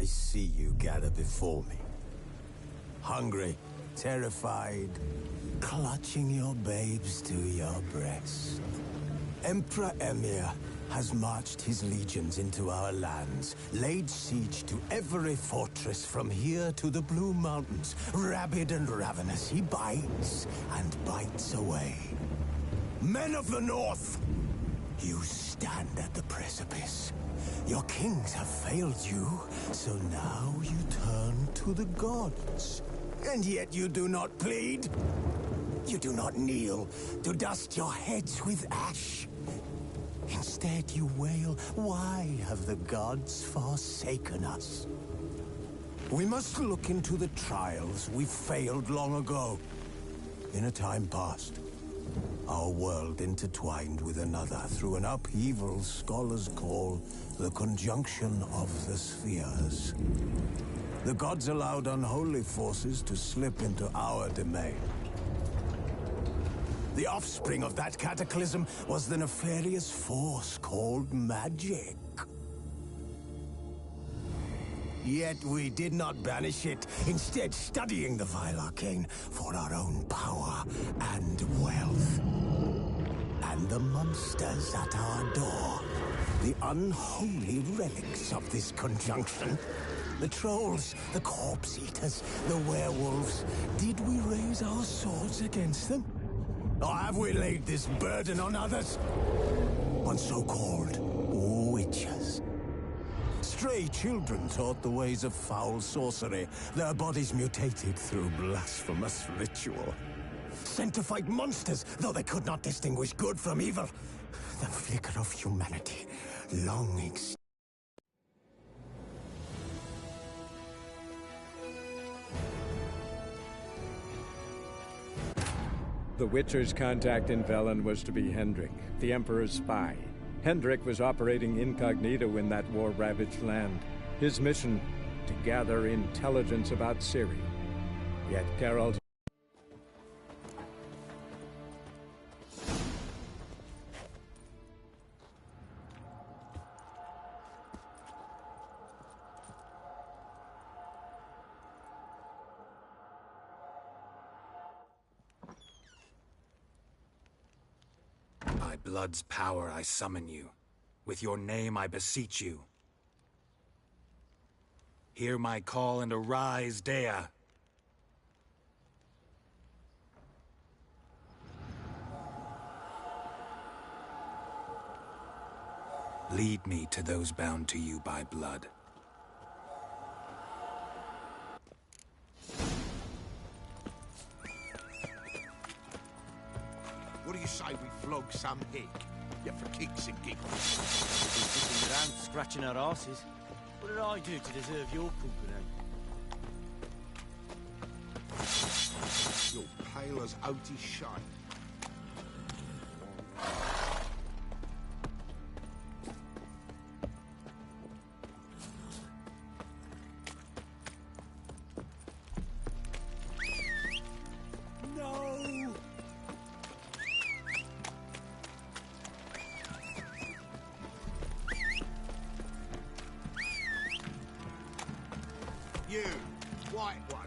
I see you gather before me. Hungry, terrified, clutching your babes to your breast. Emperor Emir has marched his legions into our lands, laid siege to every fortress from here to the Blue Mountains. Rabid and ravenous, he bites and bites away. Men of the North, you stand at the precipice. Your kings have failed you, so now you turn to the gods. And yet you do not plead. You do not kneel to dust your heads with ash. Instead you wail, why have the gods forsaken us? We must look into the trials we failed long ago. In a time past, our world intertwined with another through an upheaval scholars call the conjunction of the spheres. The gods allowed unholy forces to slip into our domain. The offspring of that cataclysm was the nefarious force called magic. Yet we did not banish it, instead studying the vile arcane for our own power and wealth. And the monsters at our door, the unholy relics of this conjunction. The trolls, the corpse-eaters, the werewolves. Did we raise our swords against them? Or have we laid this burden on others? On so-called witches. Stray children taught the ways of foul sorcery, their bodies mutated through blasphemous ritual. Sent to fight monsters, though they could not distinguish good from evil. The flicker of humanity, long extinct. The Witcher's contact in Velen was to be Hendrik, the Emperor's spy. Hendrik was operating incognito in that war-ravaged land. His mission, to gather intelligence about Ciri. Yet Geralt... By blood's power I summon you. With your name I beseech you. Hear my call and arise, Dea. Lead me to those bound to you by blood. What do you say we flog some hick? Yeah, for kicks and giggles. We've been sitting around scratching our asses. What did I do to deserve your company? You're pale as oaty shite. You, white one,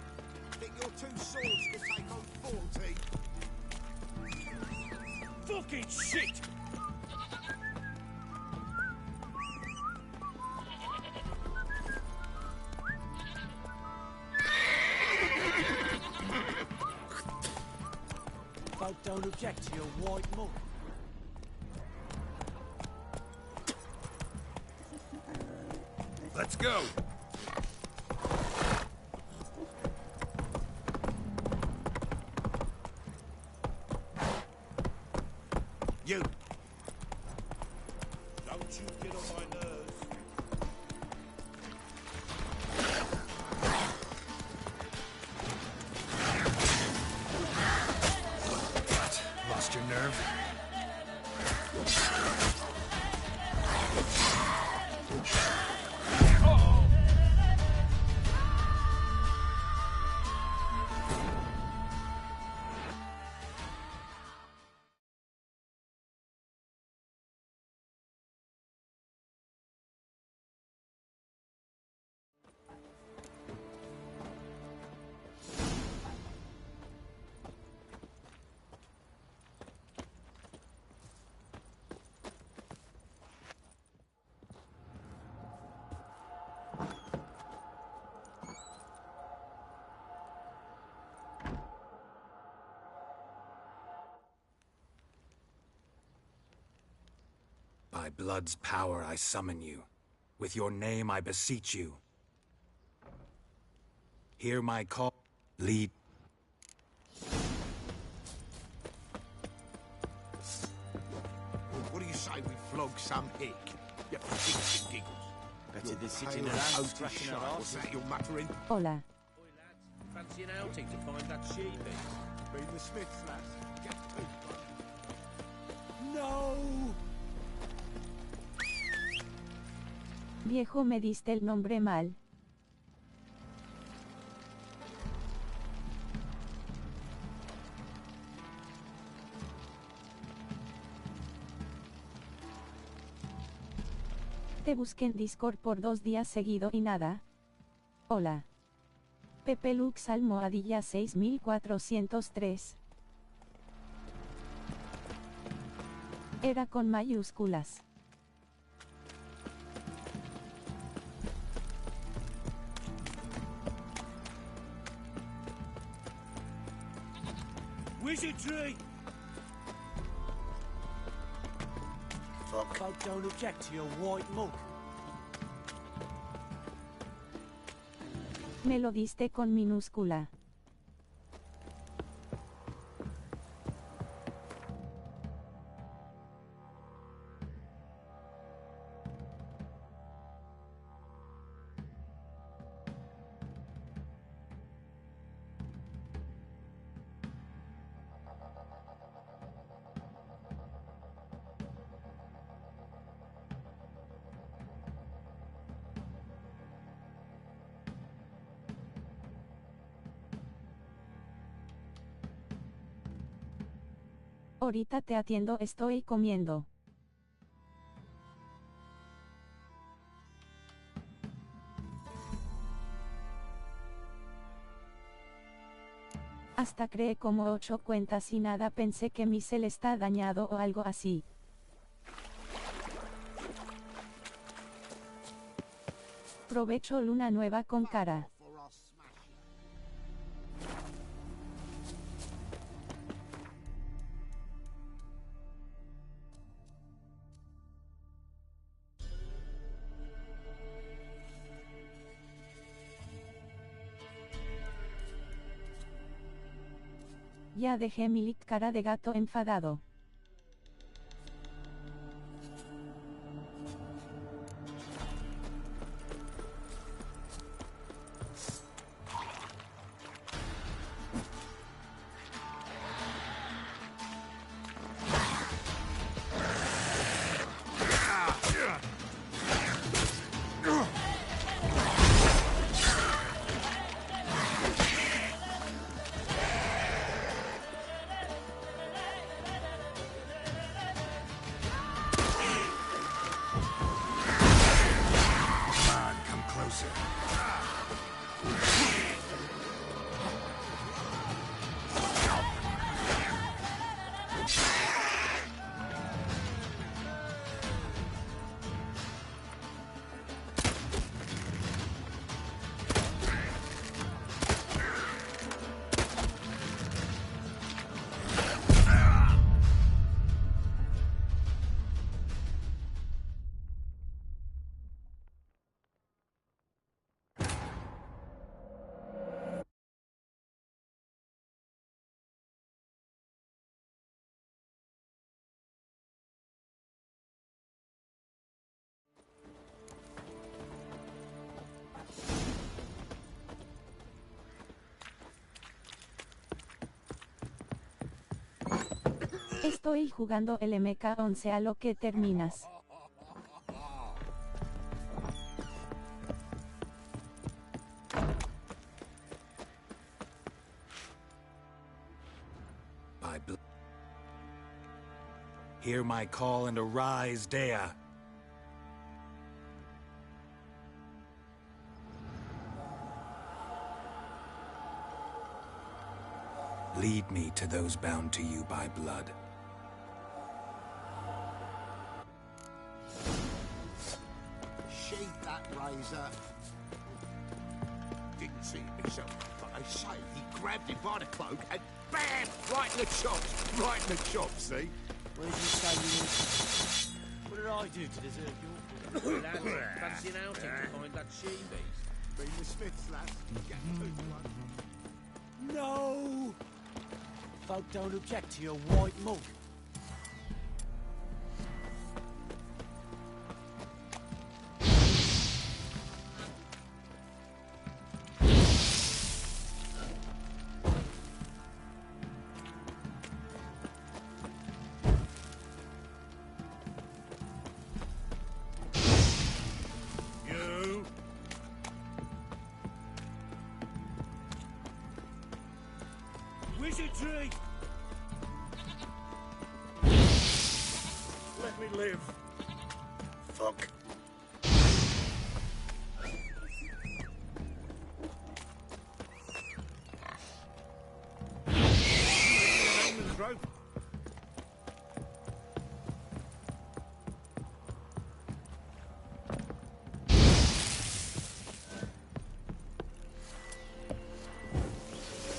think your two swords can take on 40? Fucking shit! Folk don't object to your white mug. Let's go! You! Don't you get on my nerves. What? Lost your nerve? By blood's power I summon you. With your name I beseech you. Hear my call. Lead. What do you say we flog some hick? You for giggles. Better than sitting around scratching our What's arses. that you're muttering? Hola. Fancy an outing to find that sheepy? Been the Smiths, lass. Get to. No! Viejo, me diste el nombre mal. Te busqué en Discord por 2 días seguido y nada. Hola. Pepe Lux almohadilla 6403. Era con mayúsculas. Wizardry! Fuck, I don't object to your white mug. Me lo diste con minúscula. Ahorita te atiendo, estoy comiendo. Hasta creé como 8 cuentas y nada, pensé que mi cel está dañado o algo así. Provecho luna nueva con cara. Ya dejé mi lic cara de gato enfadado. Estoy jugando el MK11 a lo que terminas. Hear my call and arise, Dea. Lead me to those bound to you by blood. Sheathe that razor. Didn't see it myself, but they say he grabbed him by the cloak and BAM! Right in the chops! Right in the chops, see? Where did you say you were? What did I do to deserve your company? Lads, fancy an outing to find that she-beast? Been the Smiths, lads. Get one. No! Folk don't object to your white mug. You! Wizardry! Let me live. Fuck. Hangman's rope.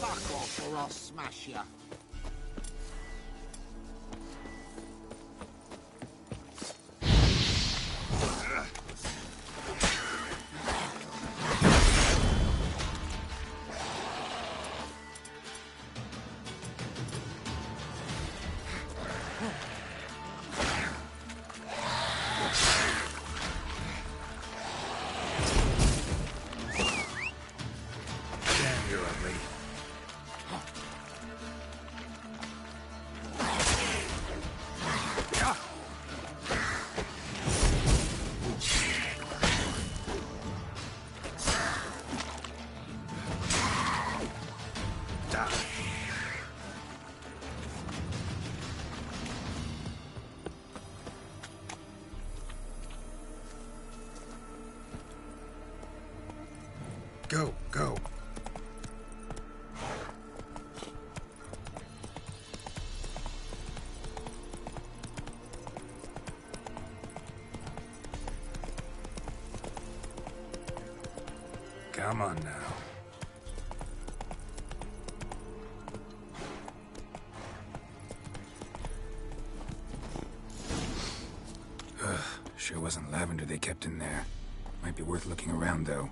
Fuck off or I'll smash ya. Damn, you're ugly. Die. Go, go. Come on now. Sure wasn't lavender they kept in there. Might be worth looking around, though.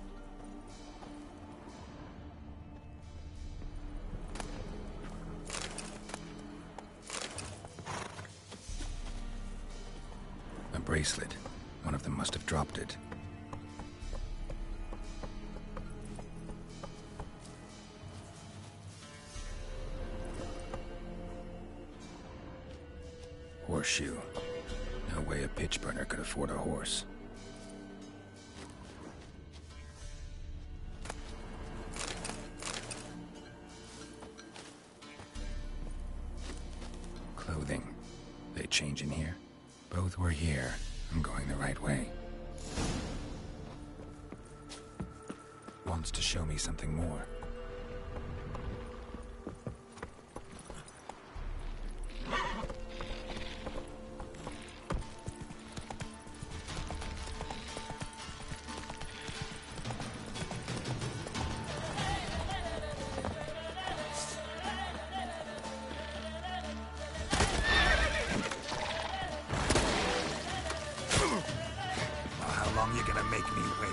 A bracelet. One of them must have dropped it. Horseshoe. No way a pitch burner could afford a horse. Clothing. They change in here? Both were here. I'm going the right way. Wants to show me something more. How long you gonna make me wait?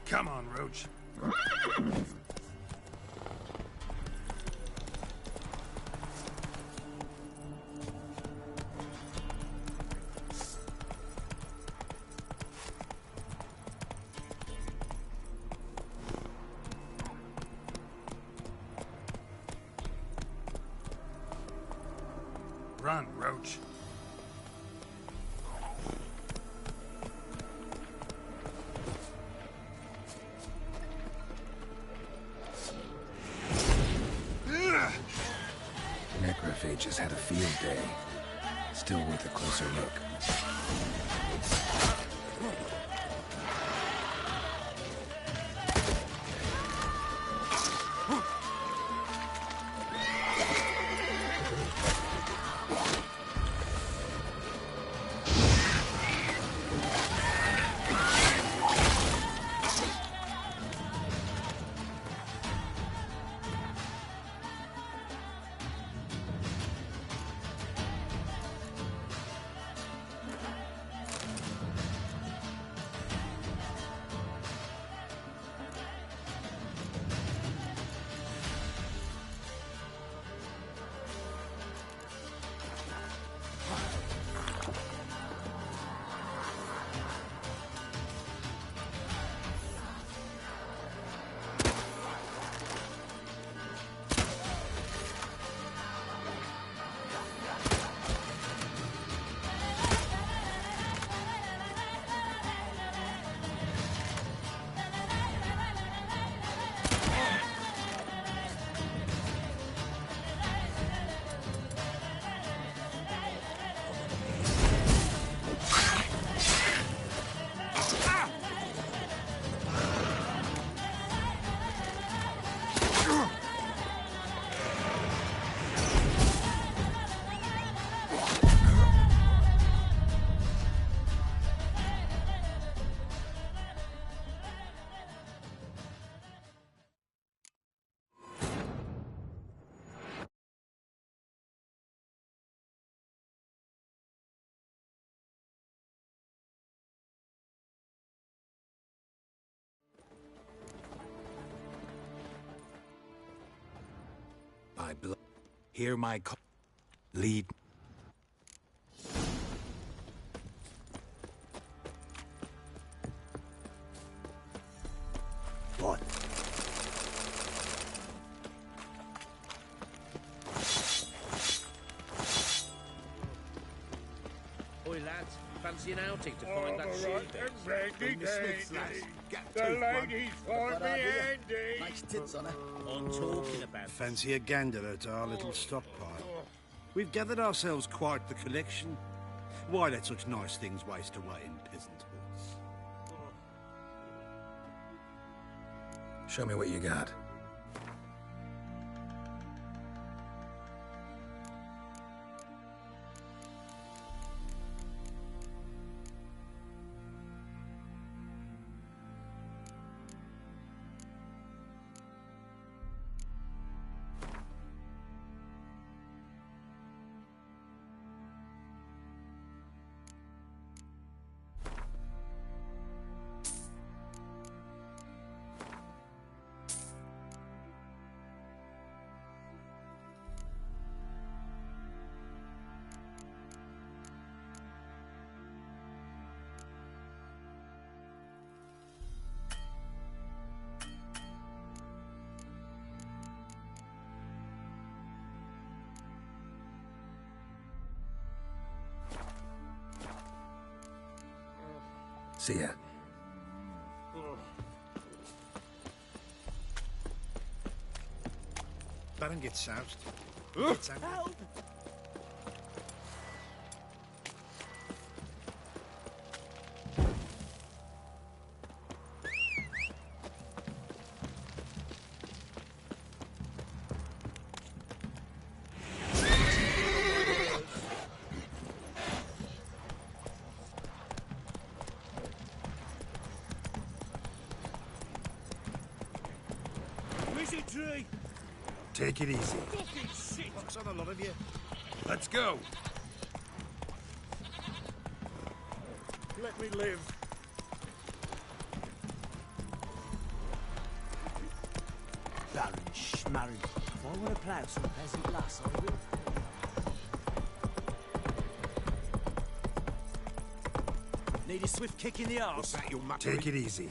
Come on, Roach. Run, Roach. Necrophages had a field day. Still worth a closer look. By blood, hear my call. Lead. What? Oi, lads, fancy an outing to find that shield there? Bring the Smiths, lads. Get The two, ladies find me handy. Nice tits on her. I'm talking about Fancy a gander at our little stockpile. We've gathered ourselves quite the collection. Why let such nice things waste away in peasant halls? Show me what you got. See ya. Baron gets soused. Gets angry. Tree. Take it easy. Fucking shit. Knocks on a lot of you. Let's go. Let me live. Baron Schmarren. If I want to plough some peasant lass, I will. Need a swift kick in the arse. What's that, your muckery? Take it easy.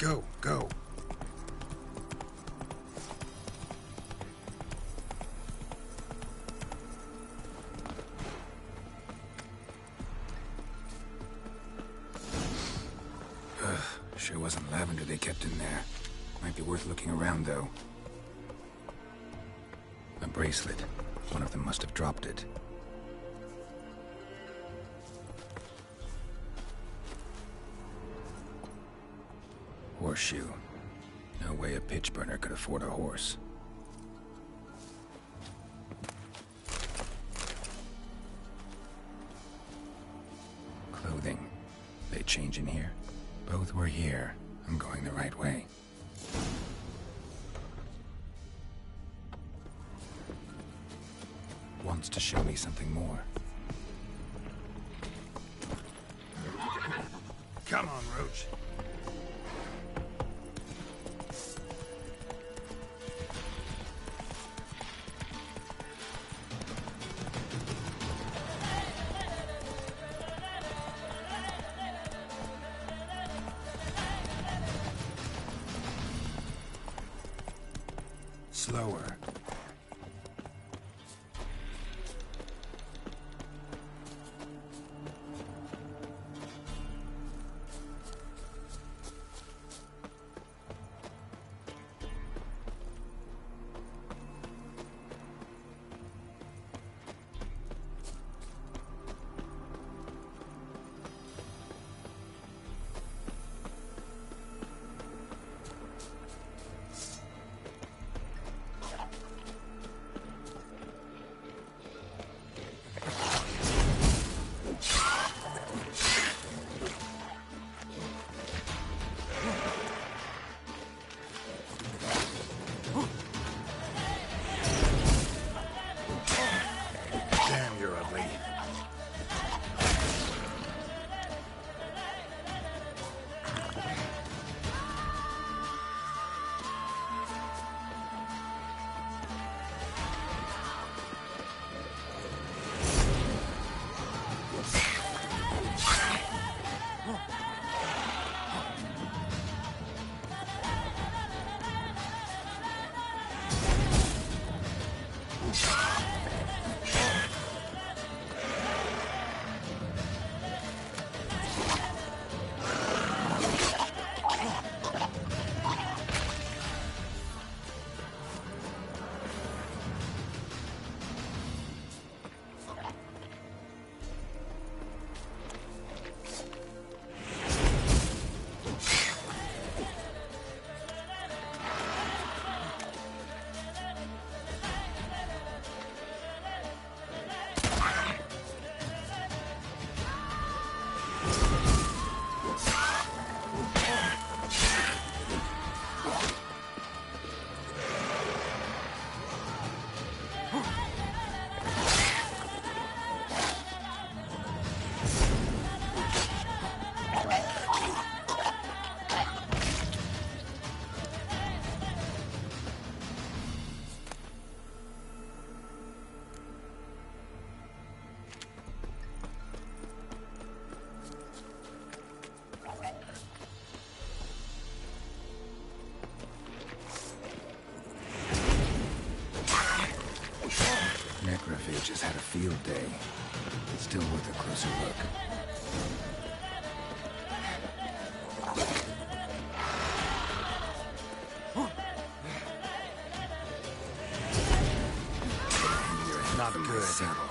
Go, go. Sure wasn't lavender they kept in there. Might be worth looking around, though. A bracelet. One of them must have dropped it. Horseshoe. No way a pitch burner could afford a horse. Clothing. They change in here? Both were here. I'm going the right way. Wants to show me something more. Come on, Roach. Slower. Necrophages had a field day. Still worth a closer look. Not good. Saddle.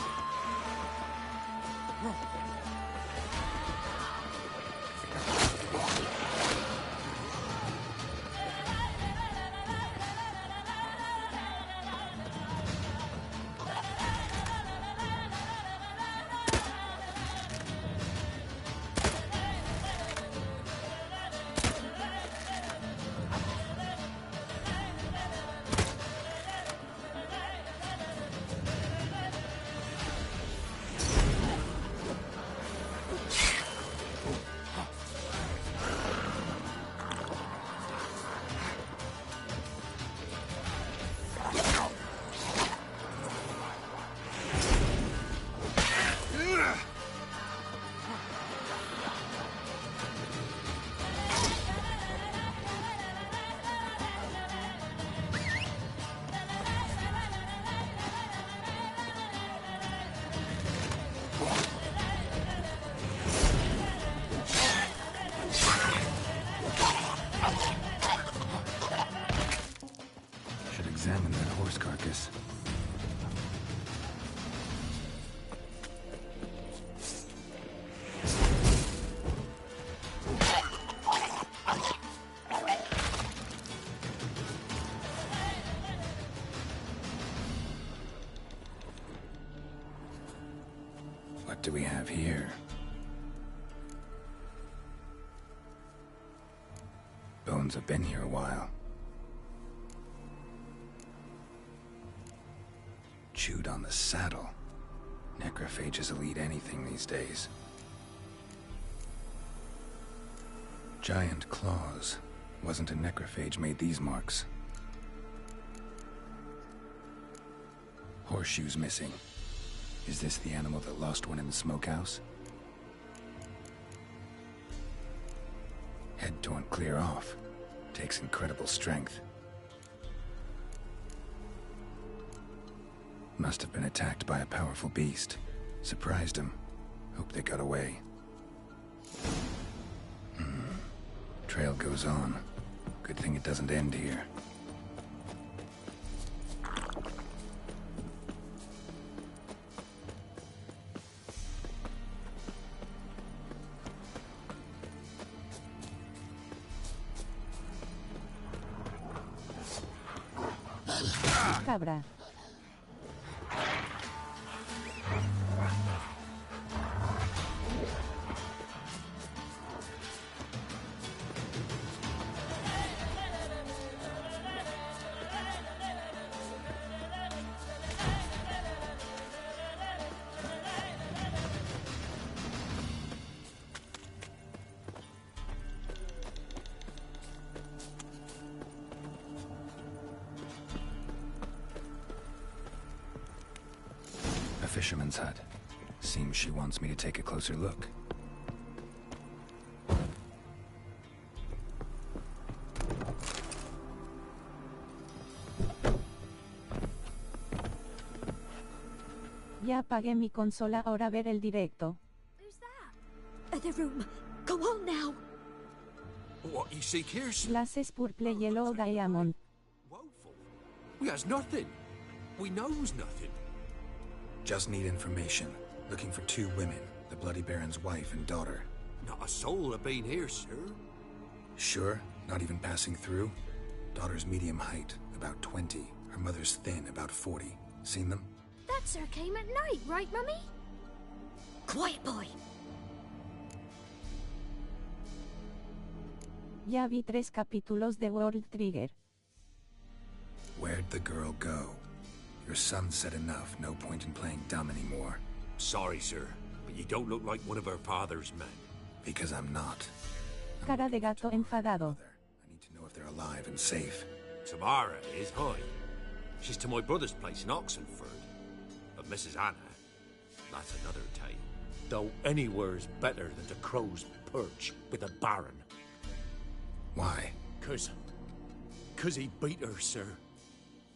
do we have here? Bones have been here a while. Chewed on the saddle. Necrophages will eat anything these days. Giant claws. Wasn't a necrophage made these marks. Horseshoes missing. Is this the animal that lost one in the smokehouse? Head torn clear off. Takes incredible strength. Must have been attacked by a powerful beast. Surprised him. Hope they got away. Trail goes on. Good thing it doesn't end here. Cabra. Fisherman's hut. Seems she wants me to take a closer look. Ya apagué mi consola, ahora ver el directo. Who's that? The room. Go on now. What you seek here? Glasses purple yellow diamond. Woeful. We has nothing. We knows nothing. Just need information. Looking for two women, the Bloody Baron's wife and daughter. Not a soul have been here, sir. Sure? Not even passing through? Daughter's medium height, about 20. Her mother's thin, about 40. Seen them? That sir came at night, right, Mummy? Quiet, boy. Ya vi 3 capítulos de World Trigger. Where'd the girl go? Your son said enough. No point in playing dumb anymore. Sorry, sir, but you don't look like one of our father's men. Because I'm not. Cara de gato enfadado. I need to know if they're alive and safe. Tamara is high. She's to my brother's place in Oxenford. But Mrs. Anna, that's another tale. Though anywhere's better than the Crow's Perch with a Baron. Why? 'Cause he beat her, sir.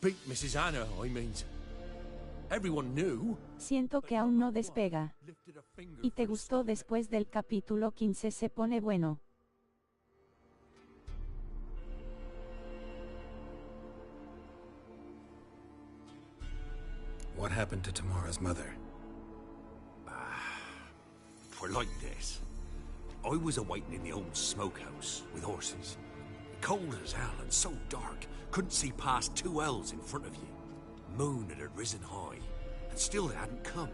Beat Mrs. Anna, I mean. Everyone knew. Siento que aún no despega. ¿Y te gustó después del capítulo 15 se pone bueno? What happened to Tamara's mother? For like this. I was awaiting in the old smokehouse with horses. Cold as hell and so dark, couldn't see past 2 ells in front of you. Moon had risen high, and still it hadn't come.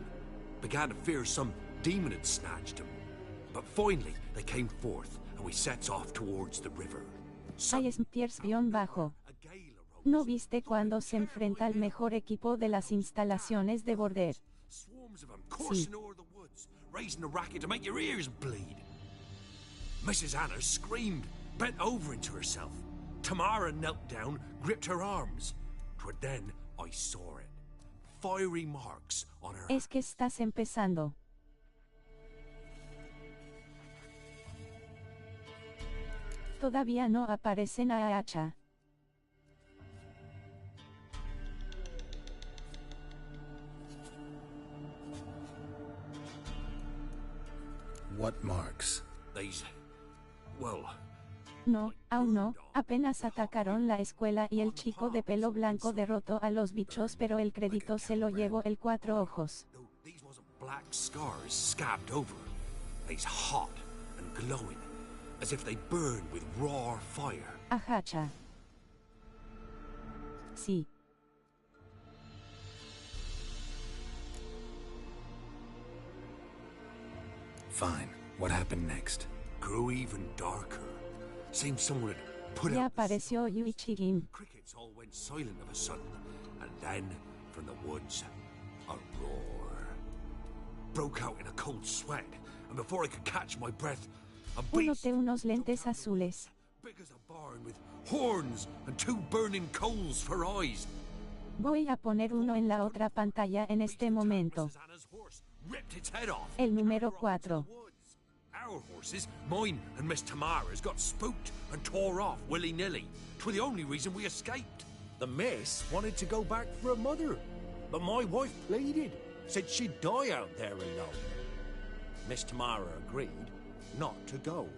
Began to fear some demon had snatched him. But finally, they came forth, and we sets off towards the river. Hay Spiers-bajo. ¿No viste cuando se enfrenta al mejor equipo de las instalaciones de Border? Swarms of them coursing over the woods, raising a racket to make your ears bleed. Mrs. Anna screamed, bent over into herself. Tamara knelt down, gripped her arms. 'Twas then I saw it. Fiery marks on her. Es que estás empezando. Todavía no aparecen a Hacha. What marks? These... well... No, aún no, apenas atacaron la escuela y el chico de pelo blanco derrotó a los bichos, pero el crédito se lo llevó el 4 ojos. These wasn't black scars scabbed over. They's hot and glowing, as if they burn with raw fire. A Hacha. Sí. Fine. What happened next? Grew even darker. Seemed someone had put Ya out the apareció Yuichi-gin. crickets all went silent of a sudden, and then, from the woods, a roar. Broke out in a cold sweat, and before I could catch my breath, a beast Únote unos lentes azules. big as a barn with horns and two burning coals for eyes. Voy a poner uno en la otra pantalla en este momento. Mrs. Anna's horse ripped its head off. El número 4. Our horses, mine and Miss Tamara's, got spooked and tore off willy-nilly. 'Twere the only reason we escaped. The miss wanted to go back for her mother, but my wife pleaded, said she'd die out there alone. Miss Tamara agreed not to go.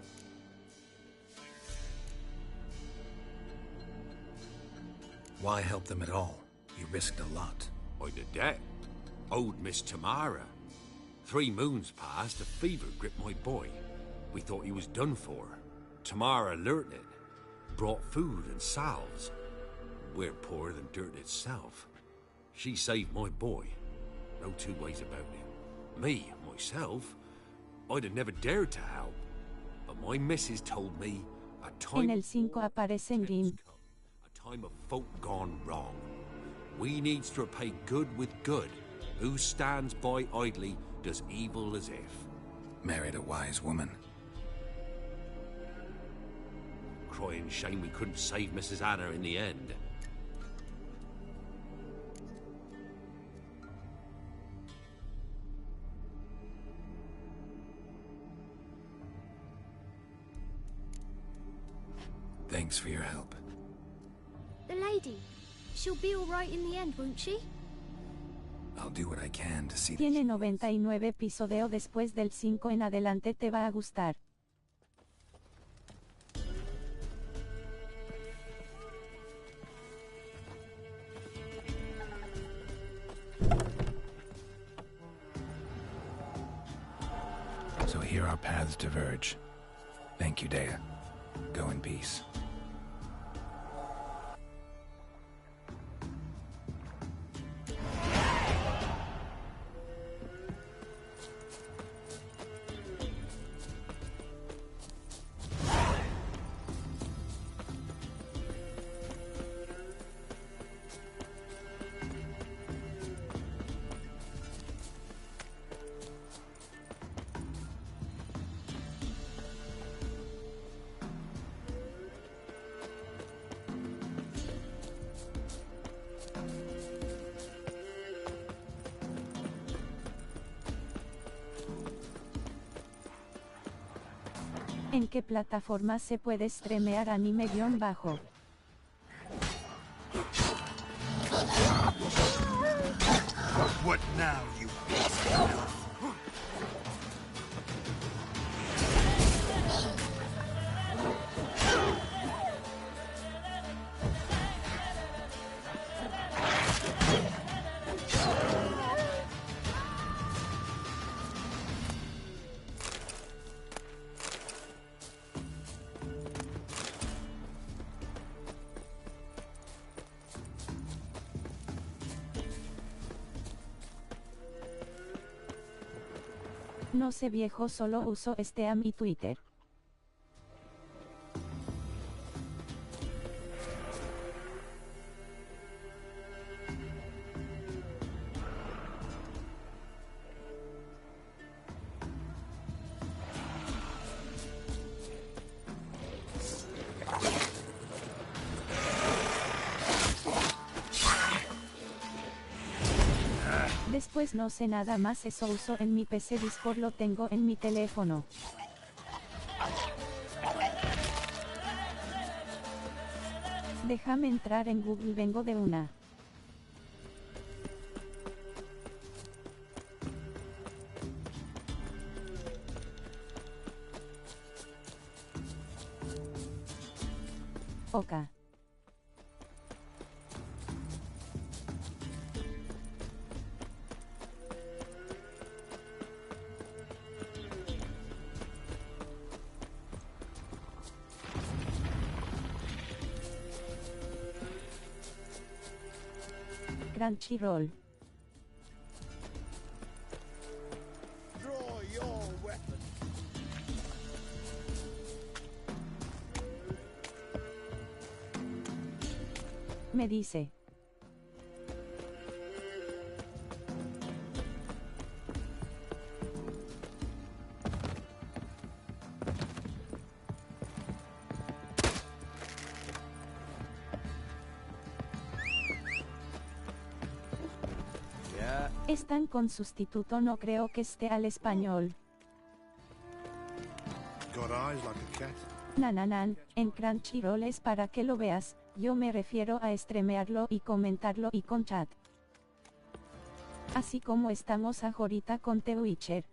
Why help them at all? You risked a lot. I'd a debt. Owed Miss Tamara. 3 moons passed, a fever gripped my boy. We thought he was done for. Tamara learnt it. Brought food and salves. We're poorer than dirt itself. She saved my boy. No two ways about it. Me, myself, I'd have never dared to help. But my missus told me a time... En el 5 aparecen Gim. A time of folk gone wrong. We needs to repay good with good. Who stands by idly does evil as if. Married a wise woman. Crying shame we couldn't save Mrs. Anna in the end. Thanks for your help. The lady. She'll be all right in the end, won't she? I'll do what I can to see Tiene 99 episodio después del 5 en adelante te va a gustar. So here our paths diverge. Thank you, Dea. Go in peace. ¿En qué plataforma se puede streamear anime-bajo? What now, you beast? No sé viejo, solo uso Steam y Twitter. Después no sé nada más, eso uso en mi PC, Discord lo tengo en mi teléfono. Déjame entrar en Google, vengo de una. Oka. Crunchyroll. Draw your weapon. me dice. Están con sustituto, no creo que esté al español. Got eyes like a cat. Nananan, en Crunchyroll es para que lo veas, yo me refiero a streamearlo y comentarlo y con chat. Así como estamos ahorita con The Witcher.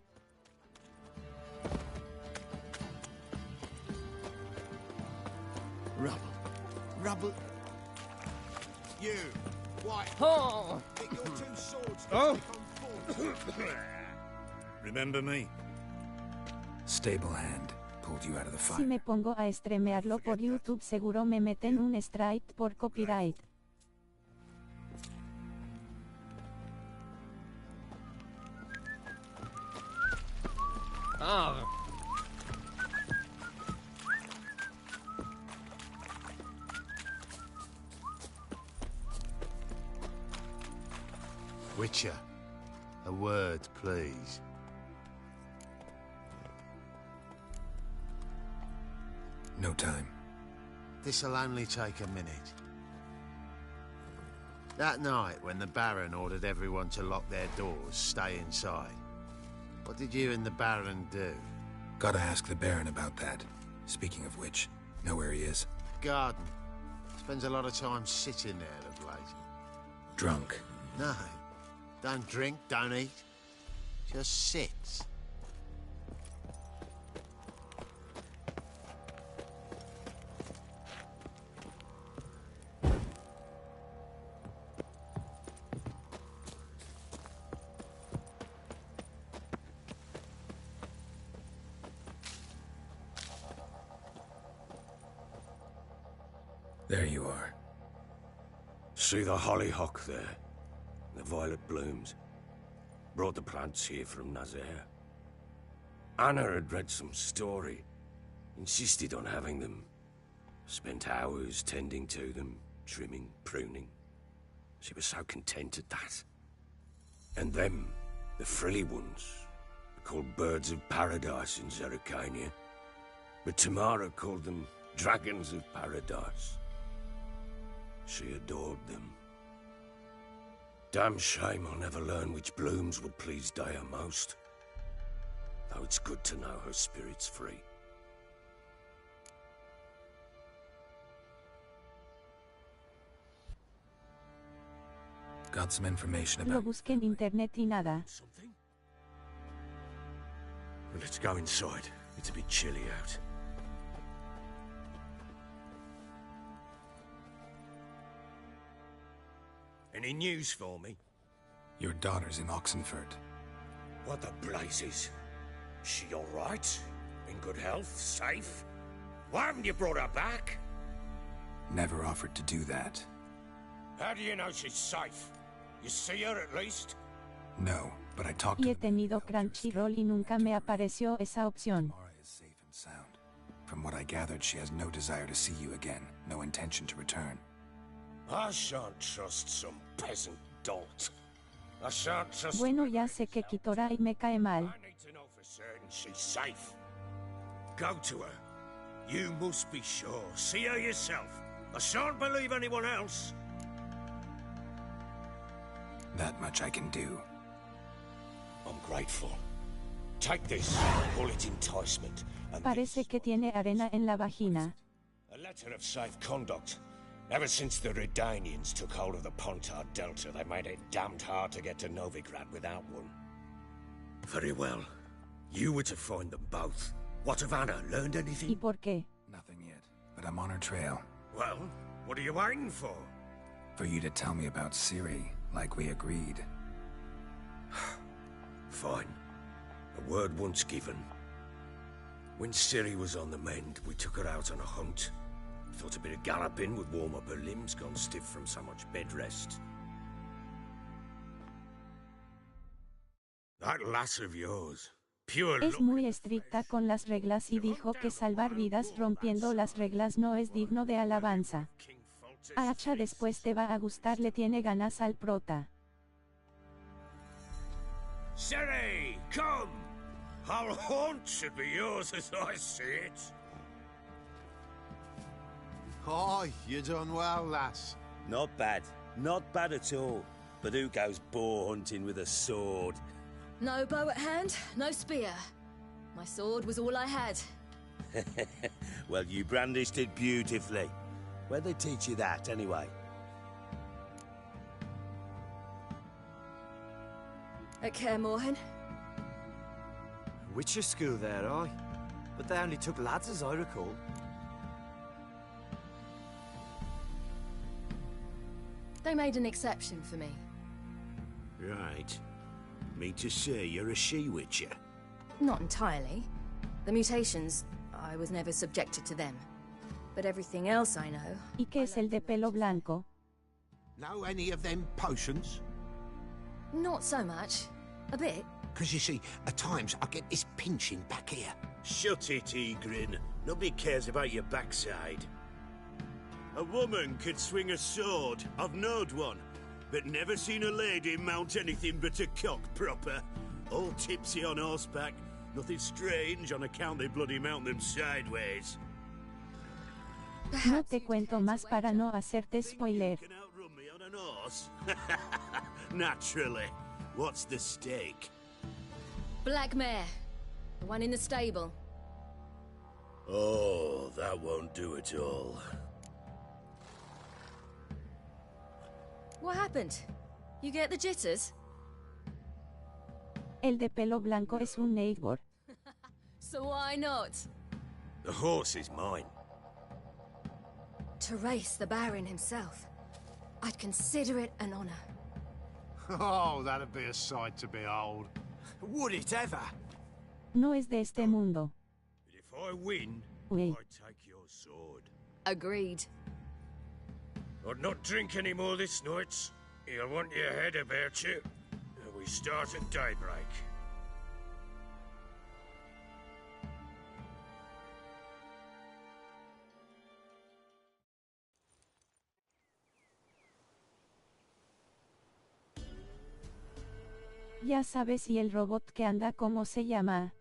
Rubble. You. Why? Oh. Get your two swords. Oh. Remember me? Stable hand pulled you out of the fire. Si me pongo a streamearlo por YouTube seguro me meten un strike por copyright. Ah. Witcher, a word, please. No time. This'll only take a minute. That night when the Baron ordered everyone to lock their doors, stay inside, what did you and the Baron do? Gotta ask the Baron about that. Speaking of which, know where he is? Garden. Spends a lot of time sitting there of late. Drunk. No. Don't drink, don't eat. Just sits. There you are. See the hollyhock there? The violet blooms. Brought the plants here from Nazaire. Anna had read some story. Insisted on having them. Spent hours tending to them, trimming, pruning. She was so content at that. And them, the frilly ones, called birds of paradise in Zerrikania. But Tamara called them dragons of paradise. She adored them. Damn shame I'll never learn which blooms would please Dea most. Though it's good to know her spirit's free. Got some information Lo about... busqué en internet y nada. Something? Well, let's go inside. It's a bit chilly out. Any news for me? Your daughter's in Oxenford. What the blazes? She all right? In good health? Safe? Why haven't you brought her back? Never offered to do that. How do you know she's safe? You see her at least? No, but I talked Y to he tenido Crunchyroll y nunca me apareció esa opción. Tamara is safe and sound. From what I gathered, she has no desire to see you again. No intention to return. I shan't trust some peasant dolt. I shan't trust... Bueno, ya sé que Kitorai me cae mal. I need to know for certain she's safe. Go to her. You must be sure. See her yourself. I shan't believe anyone else. That much I can do. I'm grateful. Take this. Call it enticement. And Parece que tiene arena en la vagina. a letter of safe conduct. Ever since the Redanians took hold of the Pontar Delta, they made it damned hard to get to Novigrad without one. Very well. You were to find them both. What of Anna? Learned ¿Y anything? por qué? Nothing yet, but I'm on her trail. Well, what are you waiting for? For you to tell me about Ciri, like we agreed. Fine. A word once given. When Ciri was on the mend, we took her out on a hunt. Thought a bit of galloping would warm up her limbs, gone stiff from so much bed rest. That lass of yours, pure Es luck. muy estricta con las reglas y dijo que salvar vidas rompiendo las reglas no es digno de alabanza. King Folk A Hacha después te va a gustar, le tiene ganas al prota. Sherry, come! Our haunt should be yours as I see it. Aye, you done well, lass. Not bad. Not bad at all. But who goes boar hunting with a sword? No bow at hand, no spear. My sword was all I had. Well, you brandished it beautifully. Where'd they teach you that, anyway? At Kaer Morhen. Witcher school there, aye. But they only took lads, as I recall. They made an exception for me. Right. Mean to say you're a she-witcher? Not entirely. The mutations, I was never subjected to them. But everything else I know... ¿Y qué es el de pelo blanco? Know any of them potions? Not so much. A bit. Because you see, at times I get this pinching back here. Shut it, Egrin. Nobody cares about your backside. A woman could swing a sword. I've knowed one. But never seen a lady mount anything but a cock proper. All tipsy on horseback. Nothing strange on account they bloody mount them sideways. No te cuento más para no hacerte spoiler. You can outrun me on an horse? Naturally. What's the stake? Black mare. The one in the stable. Oh, that won't do it all. What happened? You get the jitters? El de pelo blanco es un neighbor. So why not? The horse is mine. To race the Baron himself. I'd consider it an honor. Oh, that'd be a sight to behold. Would it ever? No es de este mundo. If I win, Oui. I take your sword. Agreed. I'd not drink any more this night. You'll want your head about you. We start at daybreak. Ya sabes, y el robot que anda, ¿cómo se llama?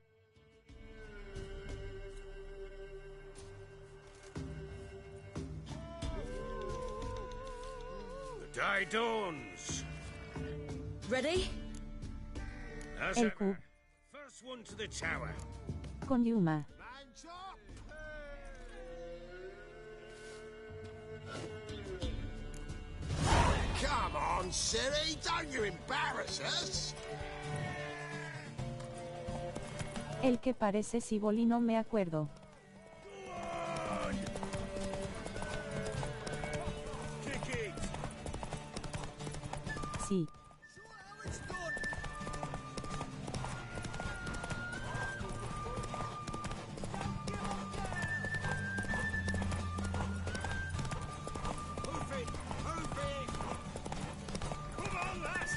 The day dawns. Ready? As El ever. Q. First one to the tower. Con Yuma. Come on, Siri, don't you embarrass us! El que parece Ciboli, no me acuerdo. Kick it. Sí. Move it. Move it. Come on, lads.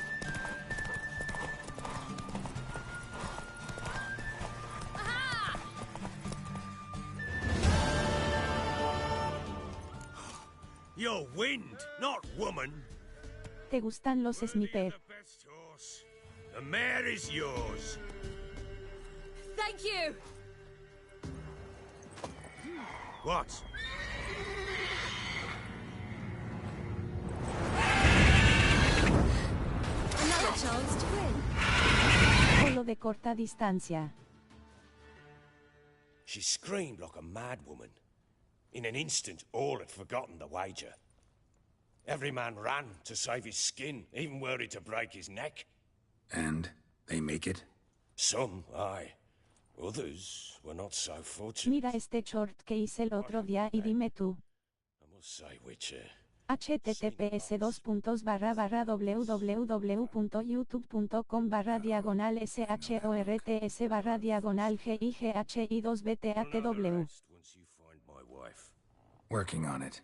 You're wind, not woman. ¿Te gustan los sniper? The best horse. The mare is yours. Thank you! What? Another chance to win. Polo de corta distancia. She screamed like a mad woman. In an instant, all had forgotten the wager. Every man ran to save his skin, even were it to break his neck. And they make it? Some, aye. Others were not so fortunate. Mira este short que hice el otro día y dime tú. I must say, Witcher, https://www.youtube.com/diagonal/shorts/GIGHI2BTATW. once you find my wife. Working on it.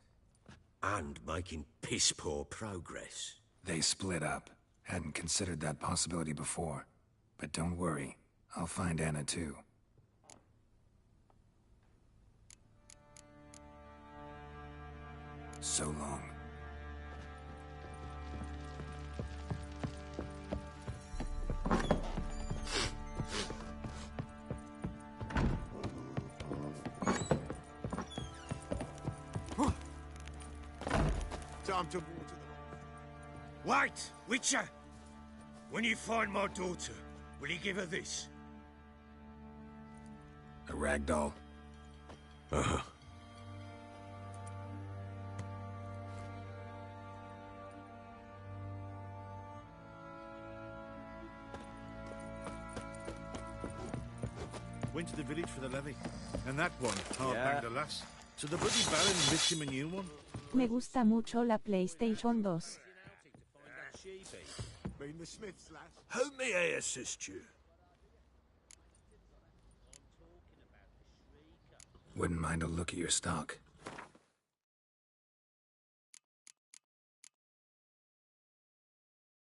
And making piss-poor progress. They split up. Hadn't considered that possibility before. But don't worry. I'll find Anna too. So long. Time to water them. Wait, Witcher! When you find my daughter, will you give her this? A rag doll? Uh-huh. Went to the village for the levy. And that one hard Yeah. banged a lass. So the bloody Baron ripped him a new one. Me gusta mucho la PlayStation 2. Mean the Smiths, lass. How may I assist you? Wouldn't mind a look at your stock.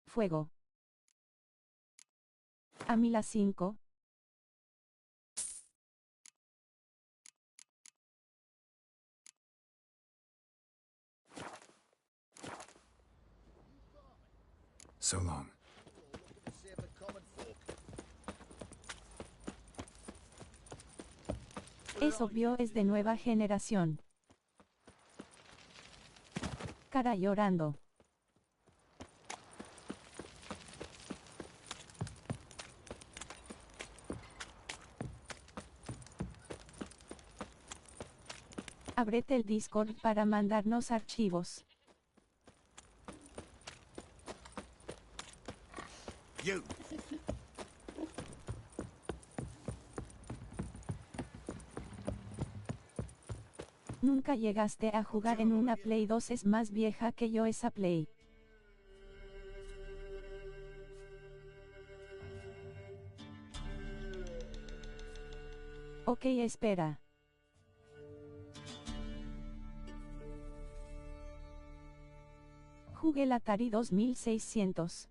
Fuego. A mí las 5. So long. Es obvio, es de nueva generación. Cara llorando. Ábrete el Discord para mandarnos archivos. You! Nunca llegaste a jugar en una Play 2, es más vieja que yo esa Play. Ok, espera. Jugué el Atari 2600.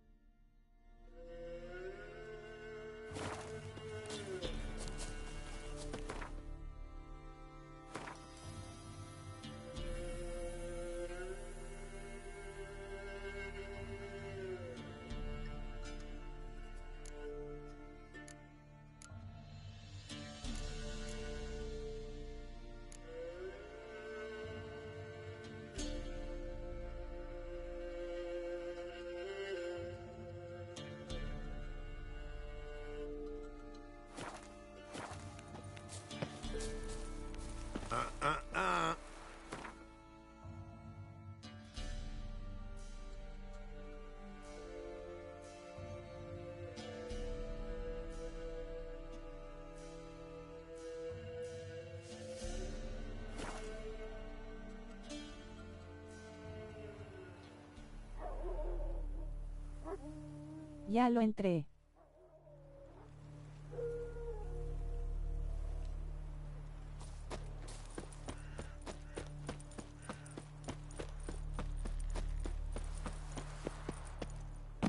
Ya lo entré.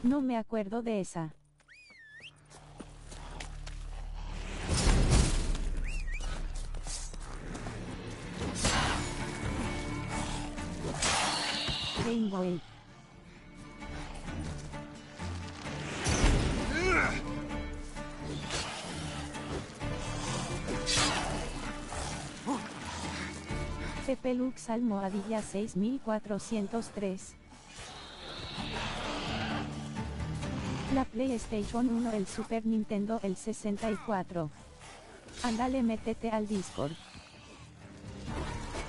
No me acuerdo de esa. Game Boy. Pepe Lux almohadilla 6403. La PlayStation 1, el Super Nintendo, el 64. Ándale, métete al Discord.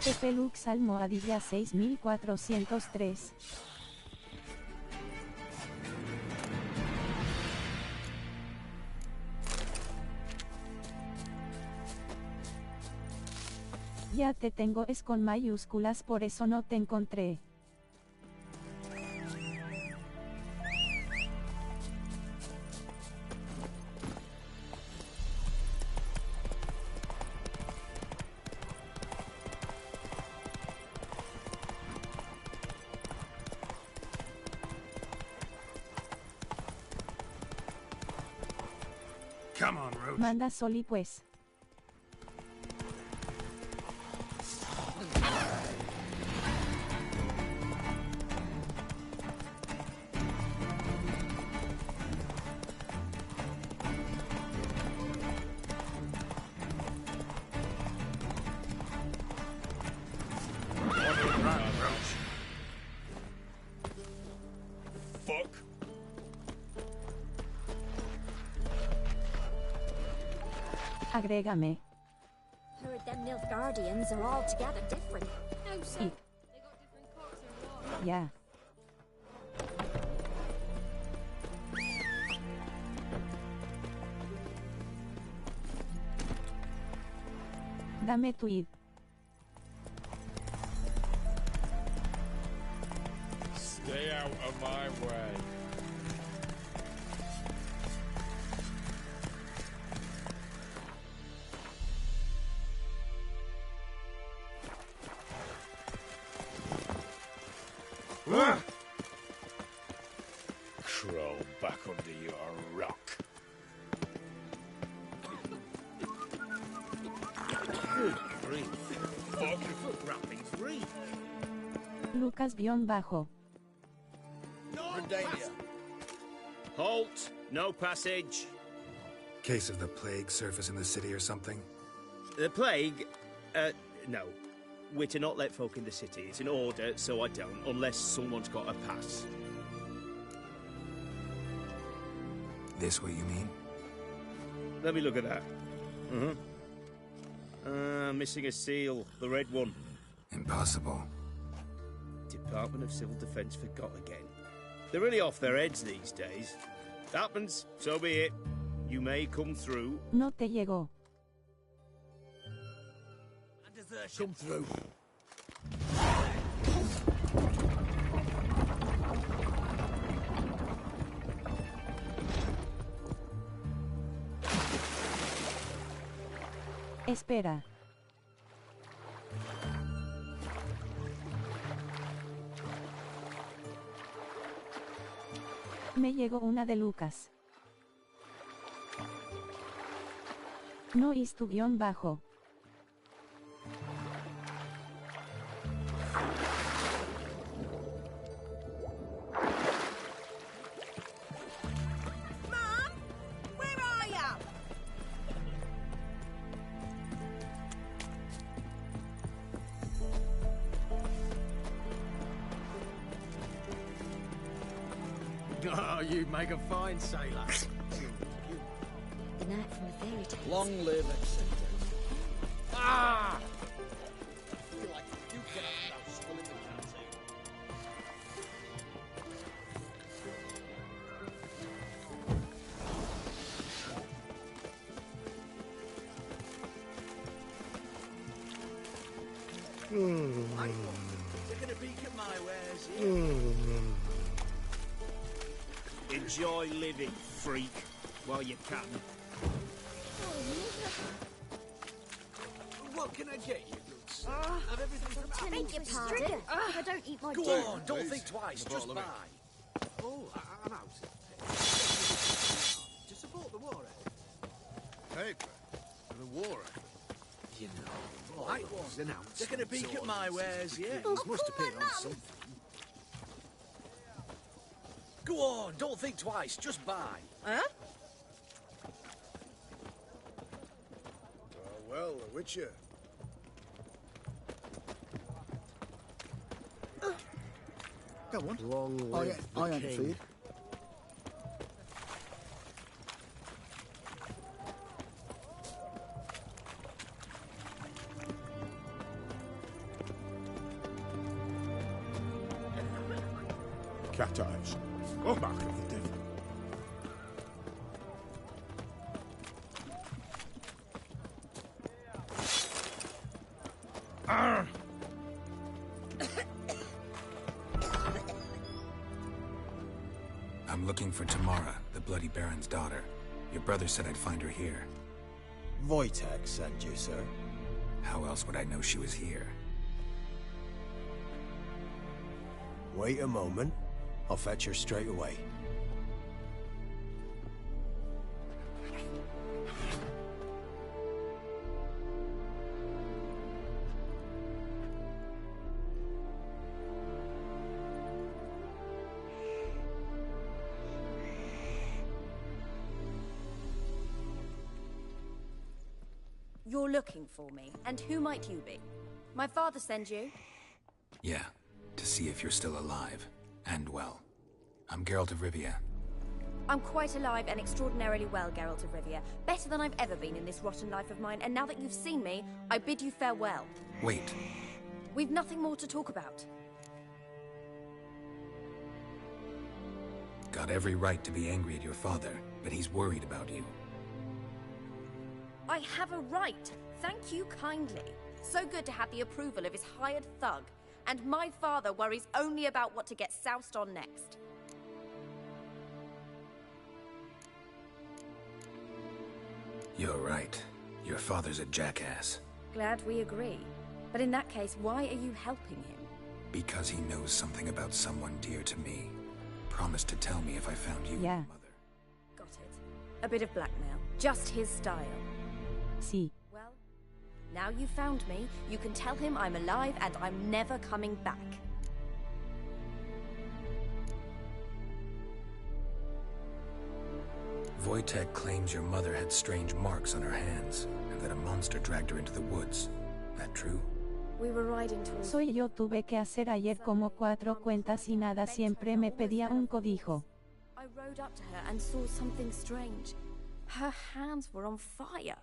Pepe Lux almohadilla 6403. Ya te tengo, es con mayúsculas, por eso no te encontré. Come on, Roach. Manda Soli pues. Agrégame. Heard them Nilfgaardians are altogether different. No, sir. Ya. Dame tu id. Stay out of my way. Crawl back under your rock. Good grief. 40-foot wrappings reach. Lucas-bajo. Redalia. Halt! No passage. Case of the plague surface in the city or something? The plague? No. We're to not let folk in the city. It's an order, so I don't, unless someone's got a pass. This what you mean? Let me look at that. Missing a seal. The red one. Impossible. Department of Civil Defence forgot again. They're really off their heads these days. Happens, so be it. You may come through. No te llegó. Come through. Espera. Me llegó una de Lucas. No is tu guión bajo. Mom, where are ya? Oh, you make a fine sailor. The knight from the fairy tales. Long live Accentus. Ah! I feel like you get up without spilling the canteen. Taking a peek at my wares here. Enjoy living, freak, while you can. What can I get you, Roots? Have everything from Beg your pardon. I don't eat my Go dinner. on, don't think twice, just buy. Oh, I'm out. To support the war effort. Paper for the war effort. You know, Right was announced. taking a peek at my wares, yeah? Must have been on something. Go on, don't think twice, just buy. Huh? Well, the Witcher. Go on. Long live the king. Cat eyes. Go back of the devil. I'm looking for Tamara, the Bloody Baron's daughter. Your brother said I'd find her here. Wojtek sent you, sir. How else would I know she was here? Wait a moment. I'll fetch her straight away. You're looking for me, and who might you be? My father sends you? Yeah, to see if you're still alive. And well. I'm Geralt of Rivia. I'm quite alive and extraordinarily well, Geralt of Rivia. Better than I've ever been in this rotten life of mine, and now that you've seen me, I bid you farewell. Wait. We've nothing more to talk about. Got every right to be angry at your father, but he's worried about you. I have a right. Thank you kindly. So good to have the approval of his hired thug. And my father worries only about what to get soused on next. You're right. Your father's a jackass. Glad we agree. But in that case, why are you helping him? Because he knows something about someone dear to me. Promised to tell me if I found you. Yeah. Got it. A bit of blackmail. Just his style. Sí. Well, now you found me, you can tell him I'm alive and I'm never coming back. Wojtek claims your mother had strange marks on her hands, and that a monster dragged her into the woods. That true? We were riding towards... Soy yo, tuve que hacer ayer como 4 cuentas y nada, siempre me pedía un código. I rode up to her and saw something strange. Her hands were on fire.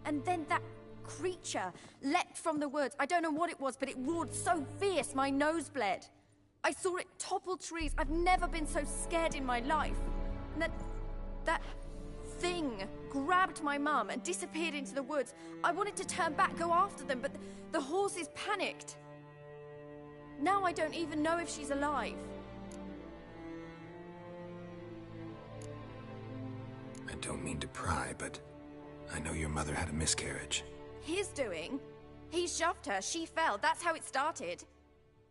And then that creature leapt from the woods. I don't know what it was, but it roared so fierce my nose bled. I saw it topple trees. I've never been so scared in my life. And that thing grabbed my mum and disappeared into the woods. I wanted to turn back, go after them, but the horses panicked. Now I don't even know if she's alive. I don't mean to pry, but I know your mother had a miscarriage. His doing? He shoved her, she fell, that's how it started.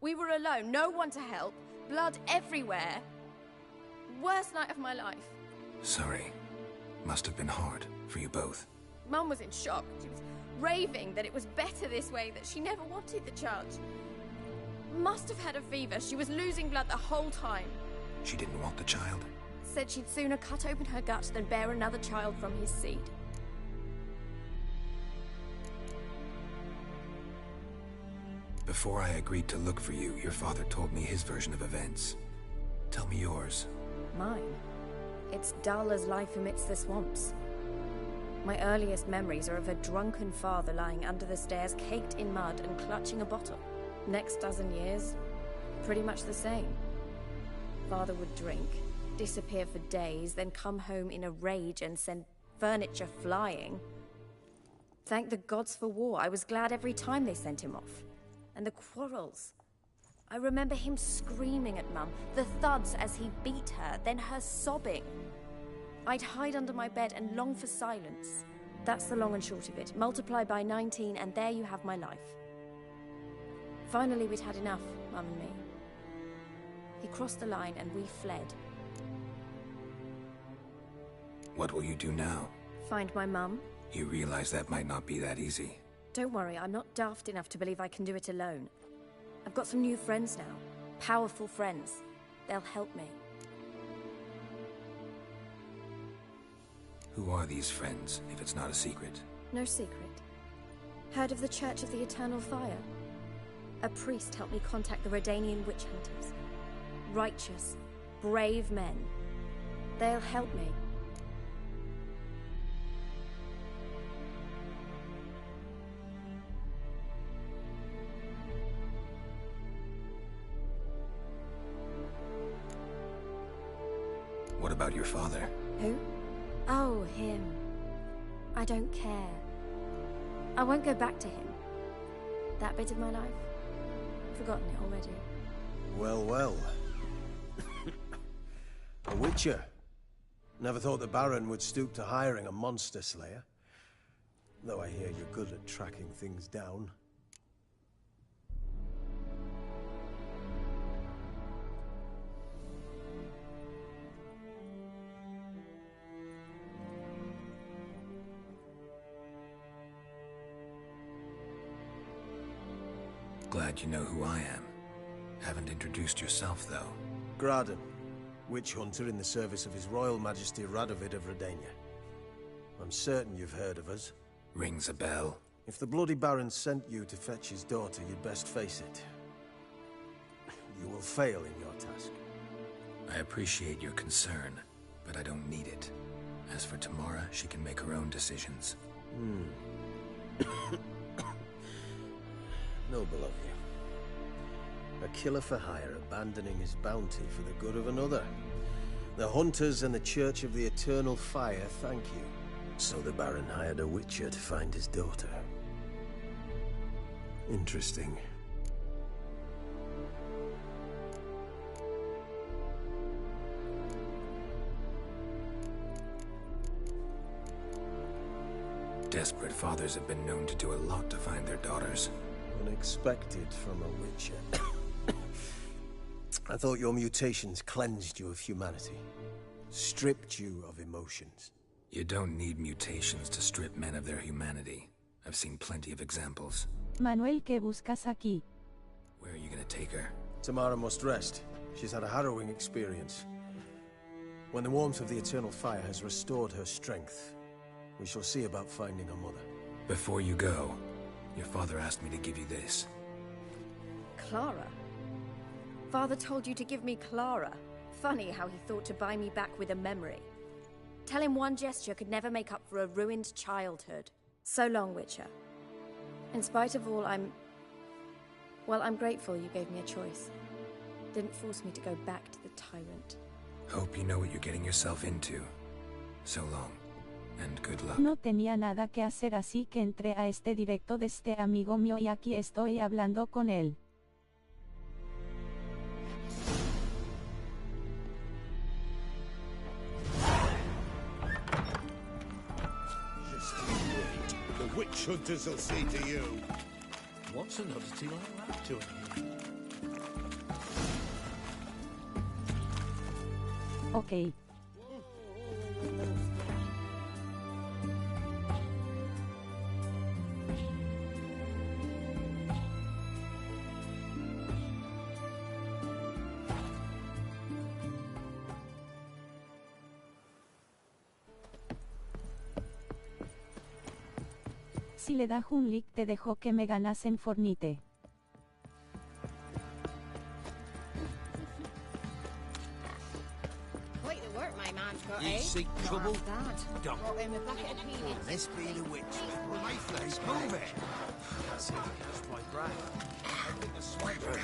We were alone, no one to help, blood everywhere. Worst night of my life. Sorry. Must have been hard for you both. Mum was in shock. She was raving that it was better this way, that she never wanted the child. Must have had a fever. She was losing blood the whole time. She didn't want the child? Said she'd sooner cut open her gut than bear another child from his seed. Before I agreed to look for you, your father told me his version of events. Tell me yours. Mine? It's dull as life amidst the swamps. My earliest memories are of a drunken father lying under the stairs, caked in mud and clutching a bottle. Next dozen years, pretty much the same. Father would drink, disappear for days, then come home in a rage and send furniture flying. Thank the gods for war. I was glad every time they sent him off. And the quarrels. I remember him screaming at Mum, the thuds as he beat her, then her sobbing. I'd hide under my bed and long for silence. That's the long and short of it. Multiply by 19 and there you have my life. Finally, we'd had enough, Mum and me. He crossed the line and we fled. What will you do now? Find my mum. You realize that might not be that easy. Don't worry, I'm not daft enough to believe I can do it alone. I've got some new friends now. Powerful friends. They'll help me. Who are these friends, if it's not a secret? No secret. Heard of the Church of the Eternal Fire? A priest helped me contact the Redanian witch hunters. Righteous, brave men. They'll help me. What about your father? Who? Oh, him. I don't care. I won't go back to him. That bit of my life? I've forgotten it already. Well, well. A witcher. Never thought the Baron would stoop to hiring a monster slayer. Though I hear you're good at tracking things down. Glad you know who I am. Haven't introduced yourself, though. Graden, witch hunter in the service of His Royal Majesty Radovid of Redania. I'm certain you've heard of us. Rings a bell. If the bloody Baron sent you to fetch his daughter, you'd best face it. You will fail in your task. I appreciate your concern, but I don't need it. As for Tamara, she can make her own decisions. Noble of you. A killer for hire abandoning his bounty for the good of another. The hunters and the Church of the Eternal Fire thank you. So the Baron hired a witcher to find his daughter. Interesting. Desperate fathers have been known to do a lot to find their daughters. Unexpected from a witcher. I thought your mutations cleansed you of humanity. Stripped you of emotions. You don't need mutations to strip men of their humanity. I've seen plenty of examples. Manuel, ¿qué buscas aquí? Where are you gonna take her? Tamara must rest. She's had a harrowing experience. When the warmth of the Eternal Fire has restored her strength, we shall see about finding her mother. Before you go, your father asked me to give you this. Clara? Father told you to give me Clara. Funny how he thought to buy me back with a memory. Tell him one gesture could never make up for a ruined childhood. So long, Witcher. In spite of all, I'm grateful you gave me a choice. Didn't force me to go back to the tyrant. Hope you know what you're getting yourself into. So long, and good luck. No tenía nada que hacer, así que entré a este directo de este amigo mío y aquí estoy hablando con él. The witch hunters will see to you. What's an oddity like that doing here? Ok. Si le da un lick te dejo que me ganas en Fornite. Quite the work my man's got, You eh? seek trouble? Dad. Don't. Brought him a bucket of peanuts. Let's be the witch. Let's move it. That's it. That's my brand. I think the swiper.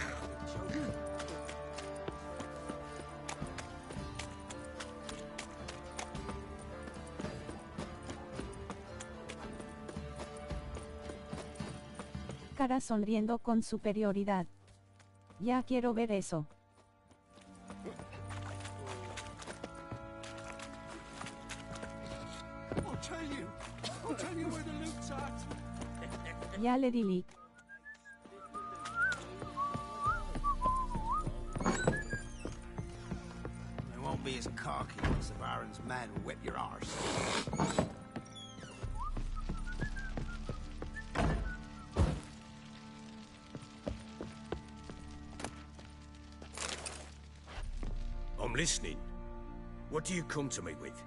Cara sonriendo con superioridad. Ya quiero ver eso. I'll tell you where the loot's at. Ya le di lick. They won't be as cocky as the Baron's men who whip your arse. I'm listening. What do you come to me with?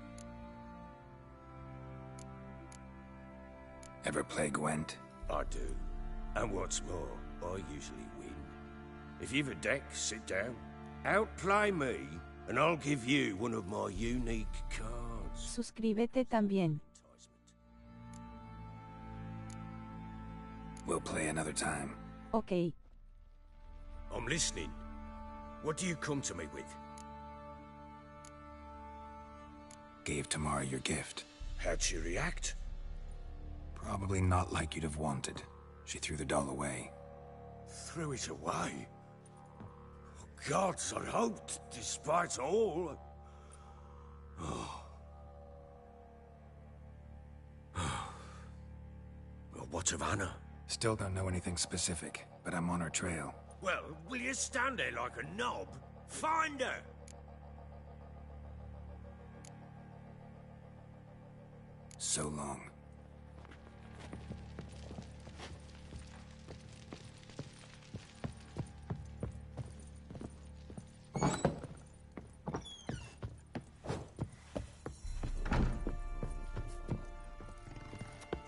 Ever play Gwent? I do. And what's more, I usually win. If you've a deck, sit down. Outplay me, and I'll give you one of my unique cards. Suscríbete también. We'll play another time. Ok. I'm listening. What do you come to me with? Gave Tamara your gift. How'd she react? Probably not like you'd have wanted. She threw the doll away. Threw it away? Oh, gods, I hoped, despite all... Oh. Well, what of Anna? Still don't know anything specific, but I'm on her trail. Well, will you stand there like a knob? Find her! So long.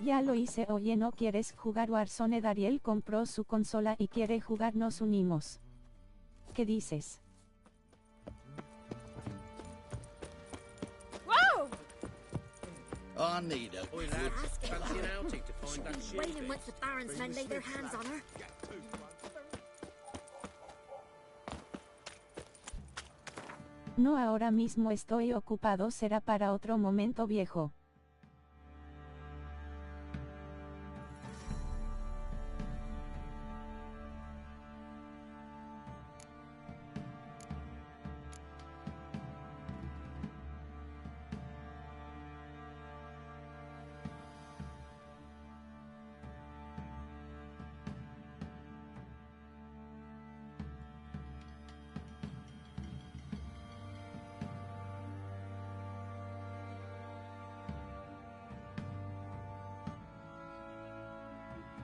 Ya lo hice. Oye, ¿no quieres jugar Warzone? Dariel compró su consola y quiere jugar, nos unimos. ¿Qué dices? I need a Oi, lads, fancy an outing to find that ship? Wailing once the Baron's men lay their hands on her. No, ahora mismo estoy ocupado, será para otro momento, viejo.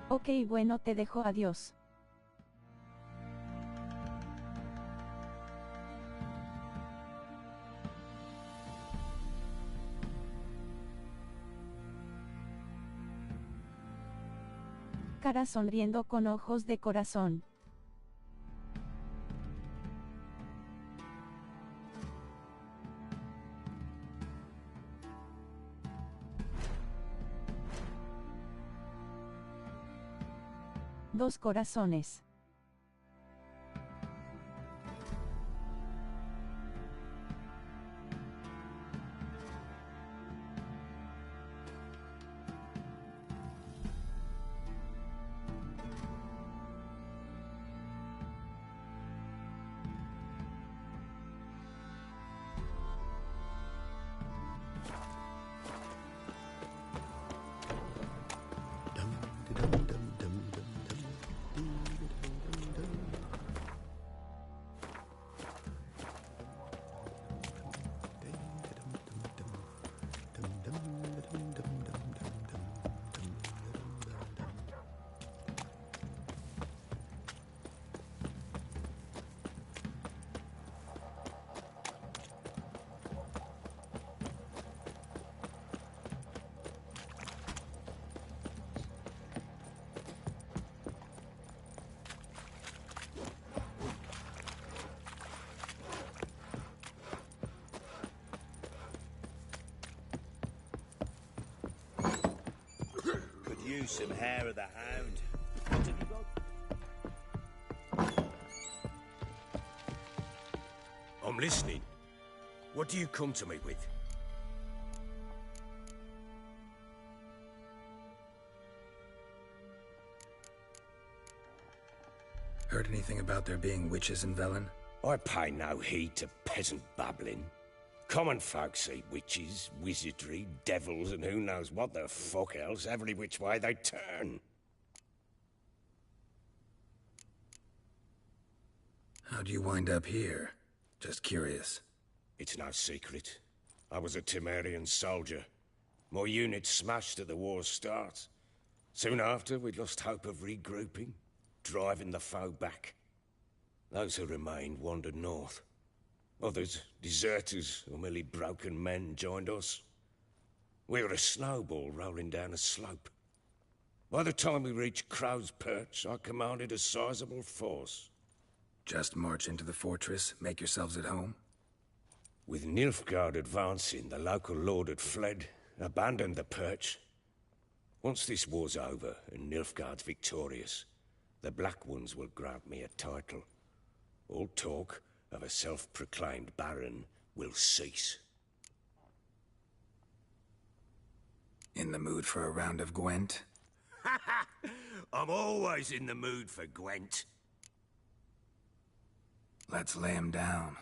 Ok, bueno, te dejo, adiós. Cara sonriendo con ojos de corazón. Dos corazones. Use some hair of the hound. What have you got? I'm listening. What do you come to me with? Heard anything about there being witches in Velen? I pay no heed to peasant babbling. Common folk see witches, wizardry, devils, and who knows what the fuck else every which way they turn. How'd you wind up here? Just curious. It's no secret. I was a Temerian soldier. My unit smashed at the war's start. Soon after, we lost hope of regrouping, driving the foe back. Those who remained wandered north. Others, deserters or merely broken men, joined us. We were a snowball rolling down a slope. By the time we reached Crow's Perch, I commanded a sizable force. Just march into the fortress, make yourselves at home? With Nilfgaard advancing, the local lord had fled, abandoned the Perch. Once this war's over and Nilfgaard's victorious, the Black Ones will grant me a title. All talk of a self-proclaimed Baron will cease. In the mood for a round of Gwent? I'm always in the mood for Gwent. Let's lay him down.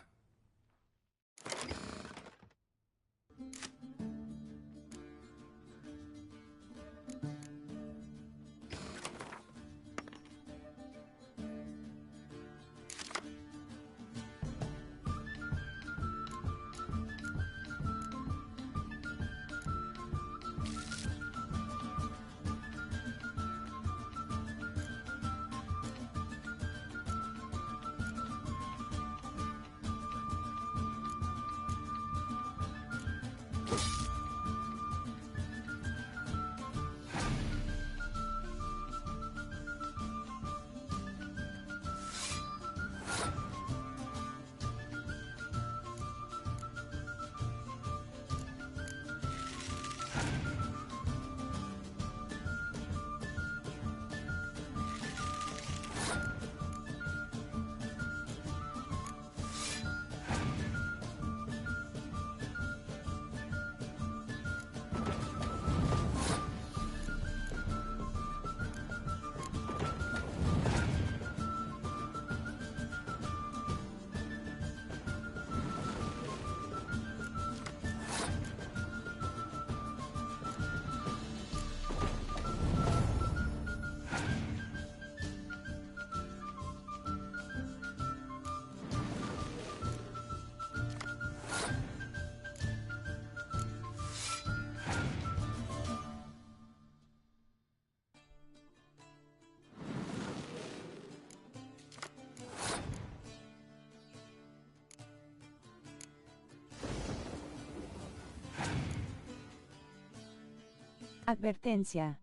Advertencia.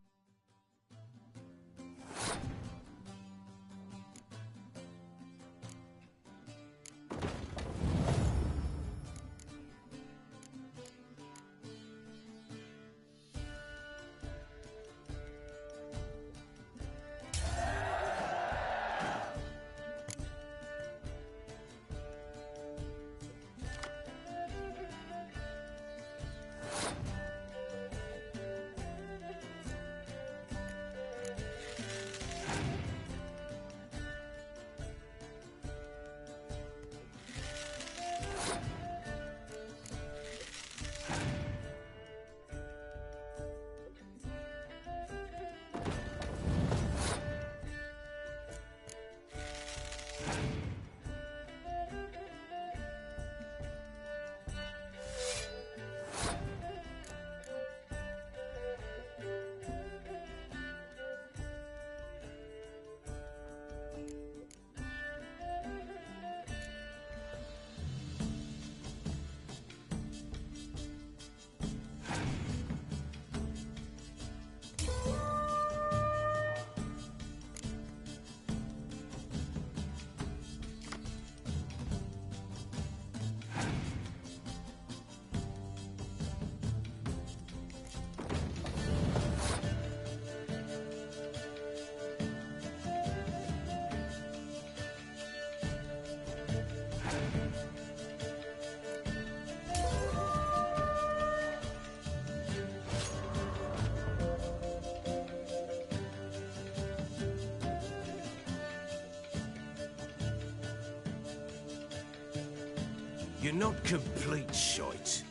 You're not complete shite,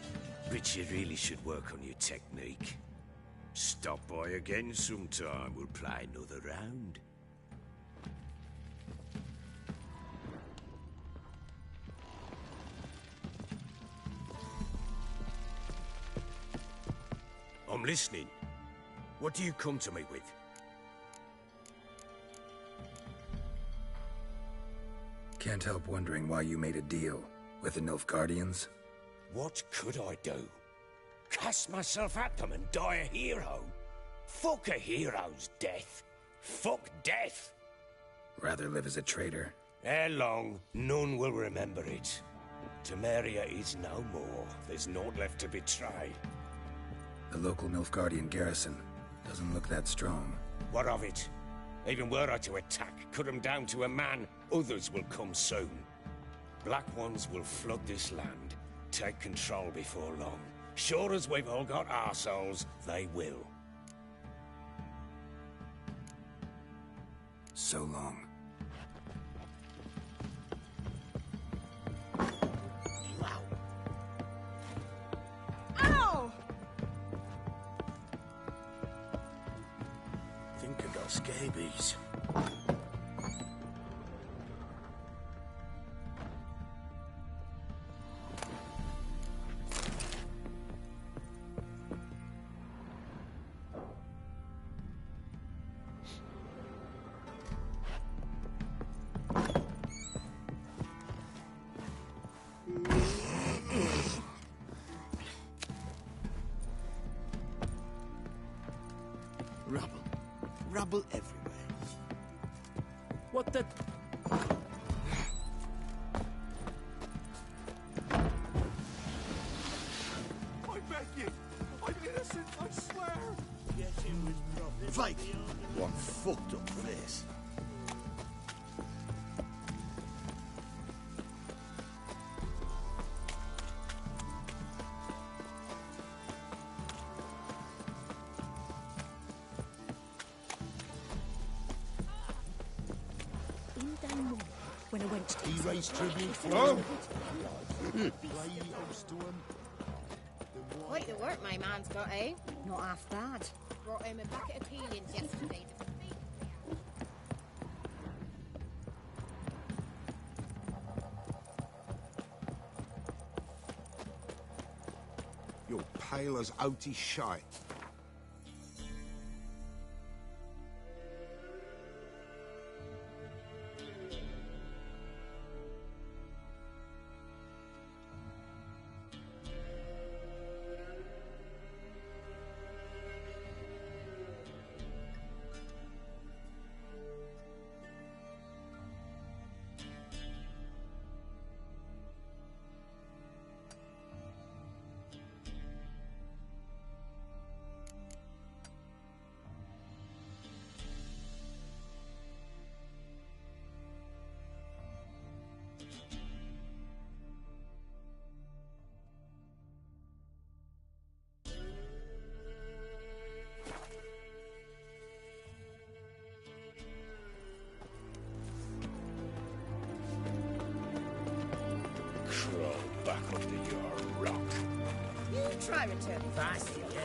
but you really should work on your technique. Stop by again sometime, we'll play another round. I'm listening. What do you come to me with? Can't help wondering why you made a deal with the Nilfgaardians. What could I do? Cast myself at them and die a hero? Fuck a hero's death. Fuck death. Rather live as a traitor. Ere long, none will remember it. Temeria is no more. There's naught left to betray. The local Nilfgaardian garrison doesn't look that strong. What of it? Even were I to attack, cut them down to a man, others will come soon. Black Ones will flood this land, take control before long. Sure as we've all got arseholes, they will. So long. Wow. Ow! Think I got scabies. Rubble everywhere. What the... I beg you! I'm innocent, I swear! Fake! One fucked up face. When I went to He raised tribute for him. Quite the work my man's got, eh? Not half bad. Brought him a bucket of peelings yesterday. You're pale as outy shite. try returning. Fancy, yeah.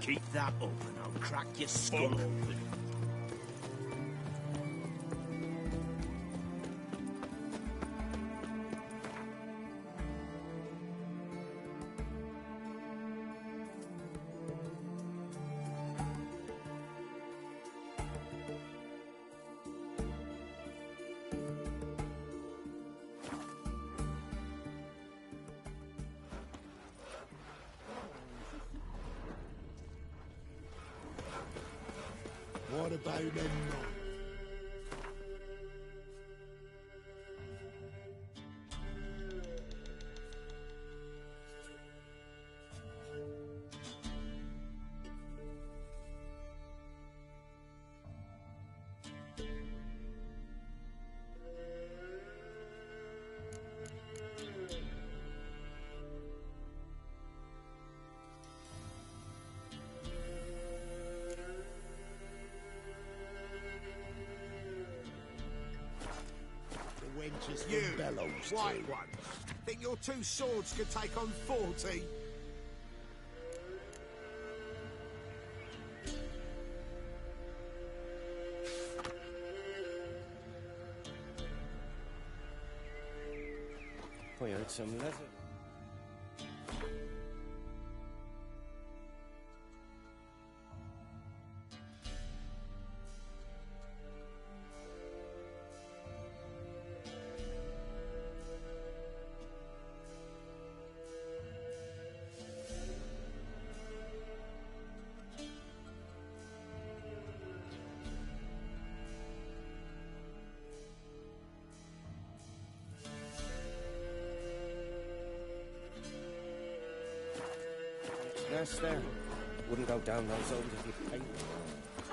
Keep that up and I'll crack your skull open. What about them not? ones, you white ones. Think your two swords could take on 40? I heard some leather. Nurse there. Wouldn't go down those holes if you paid.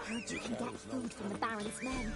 Heard you can get food from the Baron's men.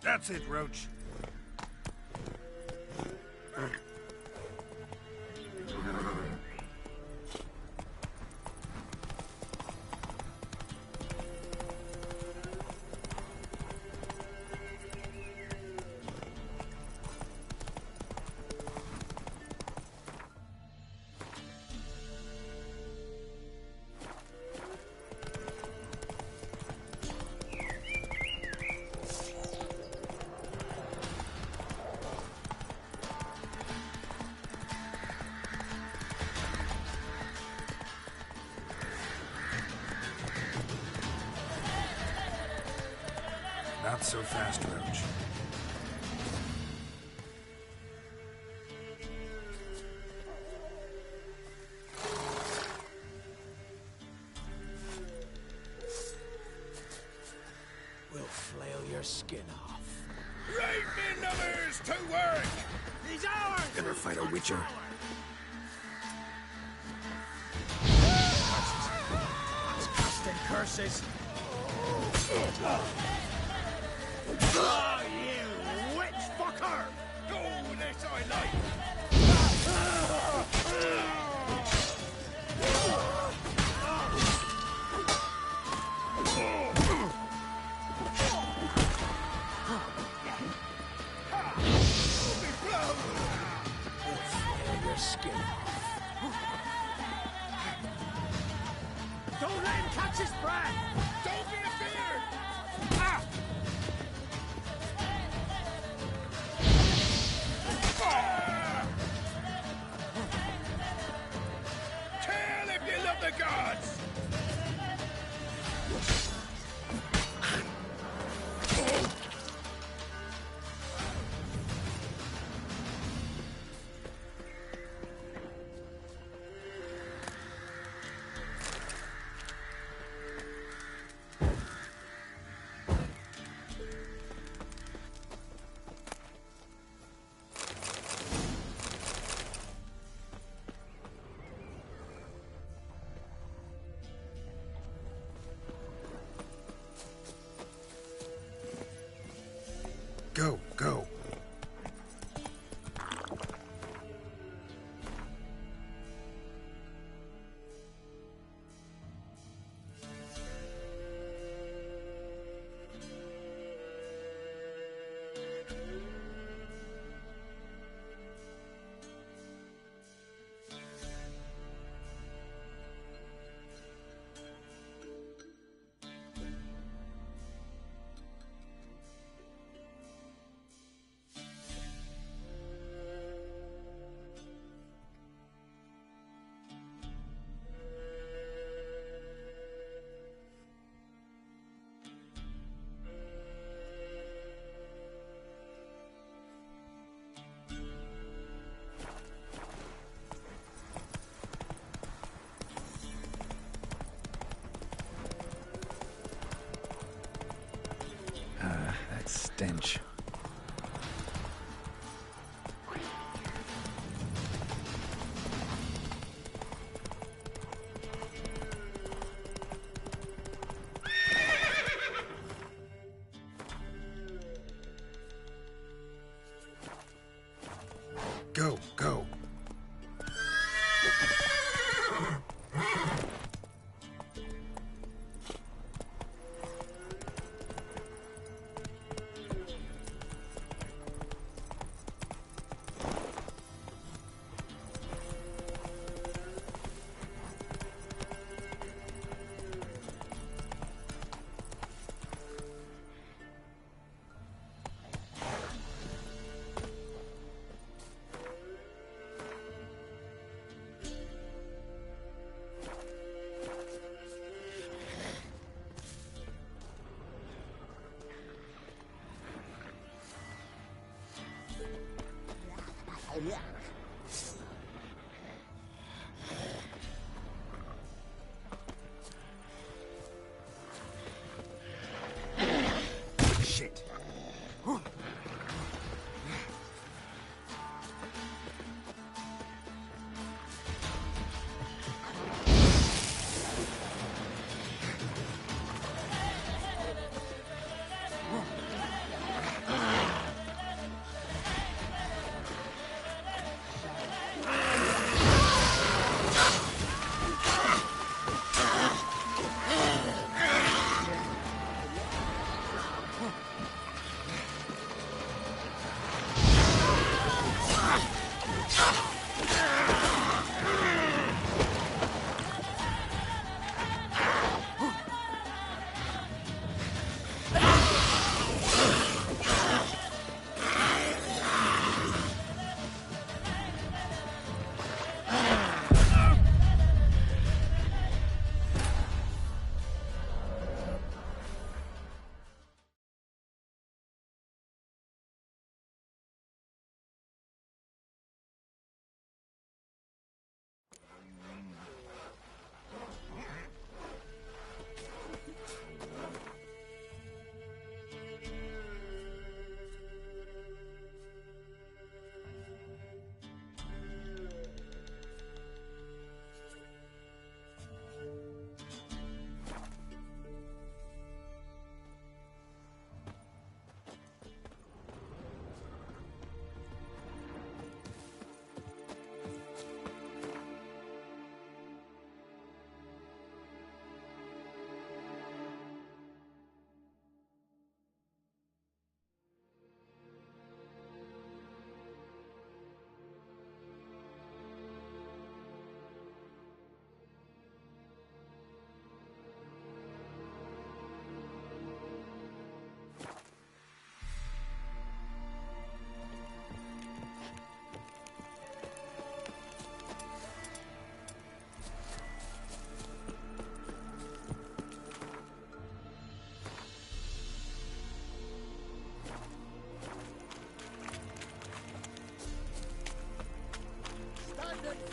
That's it, Roach. Not so fast, Roach. We'll flail your skin off. Right men numbers to work! He's ours! Ever fight a witcher? Casting curses! Oh, you witch fucker! Oh, this I like! Your skin off. Don't let him catch his breath! Don't interfere! Ah! Kill if you love the gods! Go, go. stench. Go, go. Shit.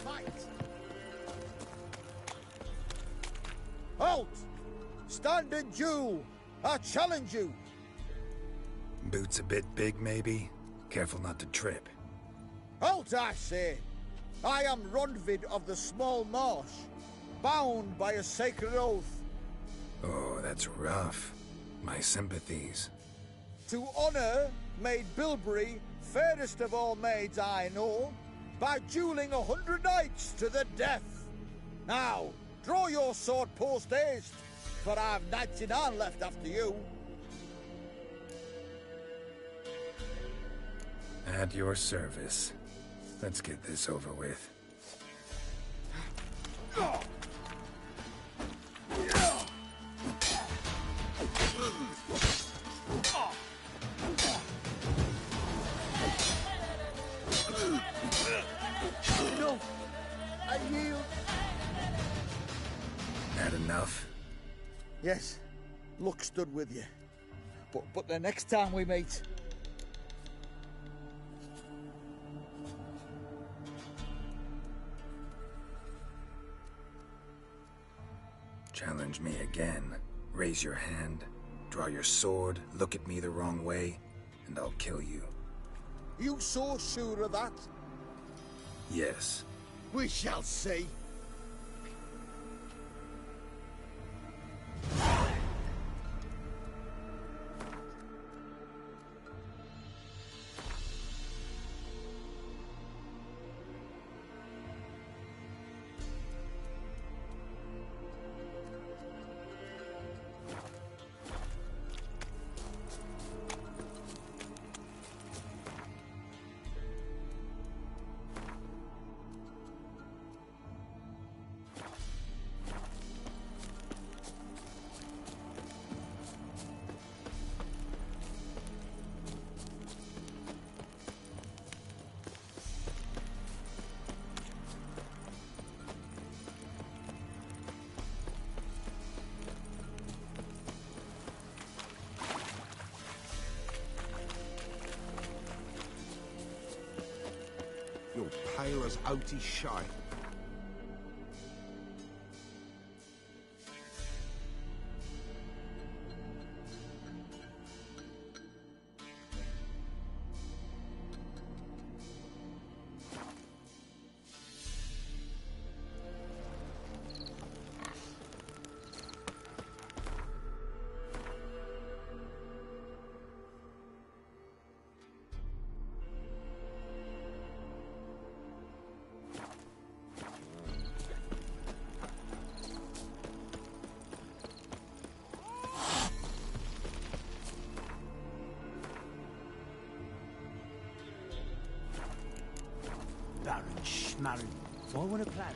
Fight! Halt! Stand and do! I challenge you! Boots a bit big, maybe? Careful not to trip. Halt, I say! I am Rondvid of the Small Marsh, bound by a sacred oath. Oh, that's rough. My sympathies. To honor Maid Bilberry, fairest of all maids I know, by dueling 100 knights to the death. Now, draw your sword post haste, for I've 99 left after you. At your service. Let's get this over with. No, I yield. That enough? Yes, luck stood with you. But the next time we meet... Challenge me again. Raise your hand. Draw your sword. Look at me the wrong way. and I'll kill you. You so sure of that? Yes. We shall see. You're pale as outy shite. Baron Schmarren. Forward a plan.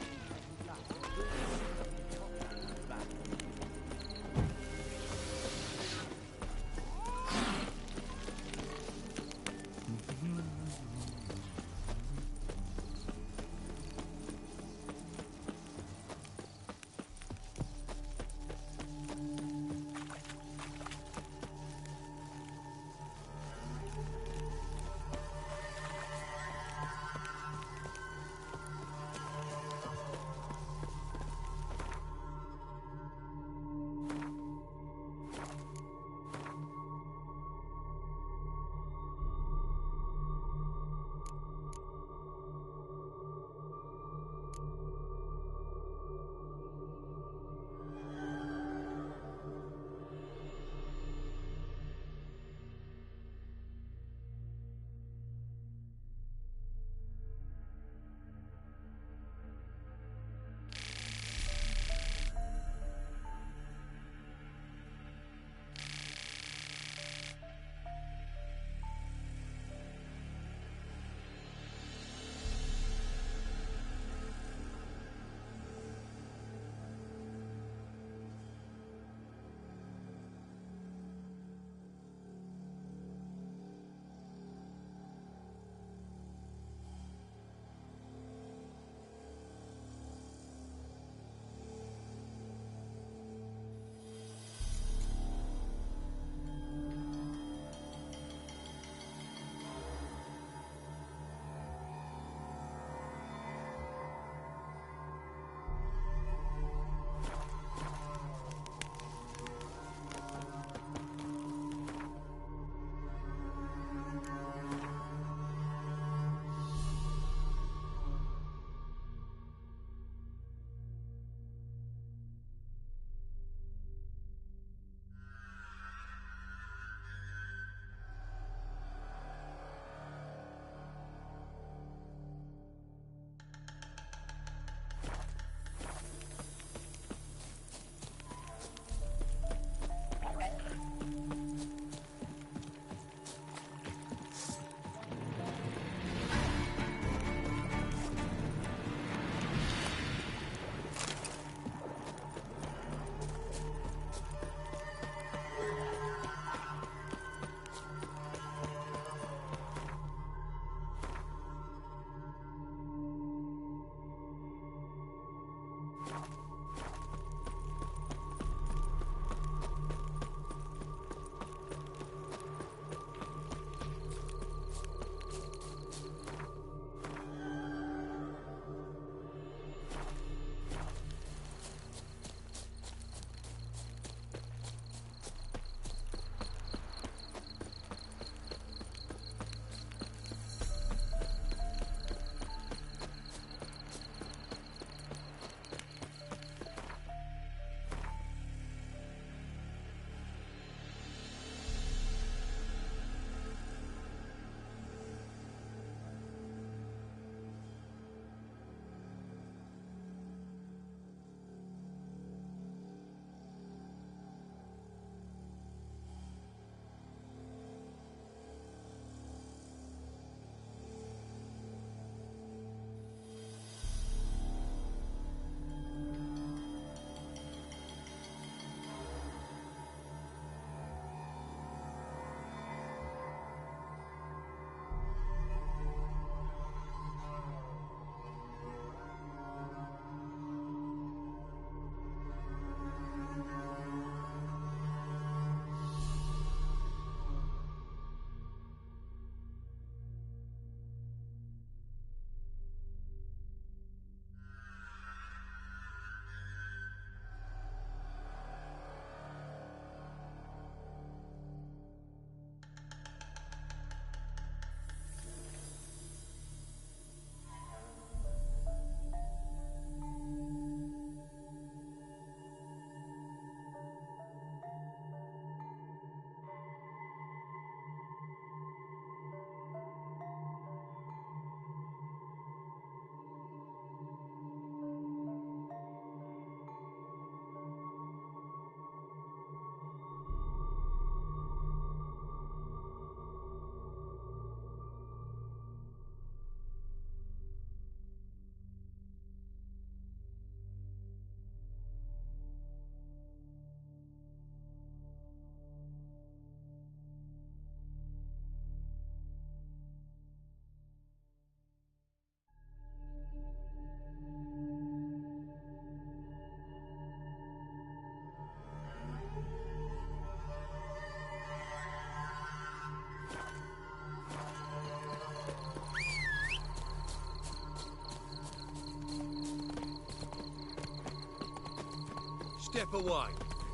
step away.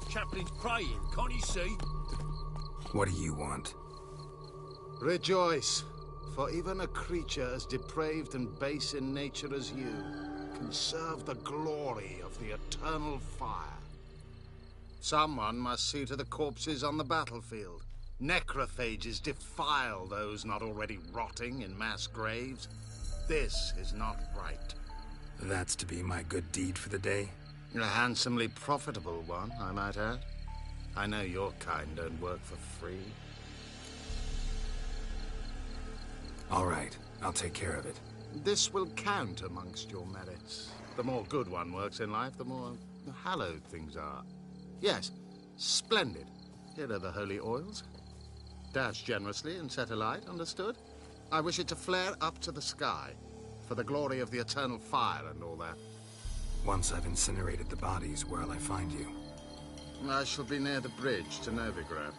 Chaplain's praying, can't you see? What do you want? Rejoice, for even a creature as depraved and base in nature as you can serve the glory of the eternal fire. Someone must see to the corpses on the battlefield. Necrophages defile those not already rotting in mass graves. This is not right. That's to be my good deed for the day? A handsomely profitable one, I might add. I know your kind don't work for free. All right, I'll take care of it. This will count amongst your merits. The more good one works in life, the more hallowed things are. Yes, splendid. Here are the holy oils. Dash generously and set alight, understood? I wish it to flare up to the sky, for the glory of the eternal fire and all that. Once I've incinerated the bodies, where'll I find you? I shall be near the bridge to Novigrad.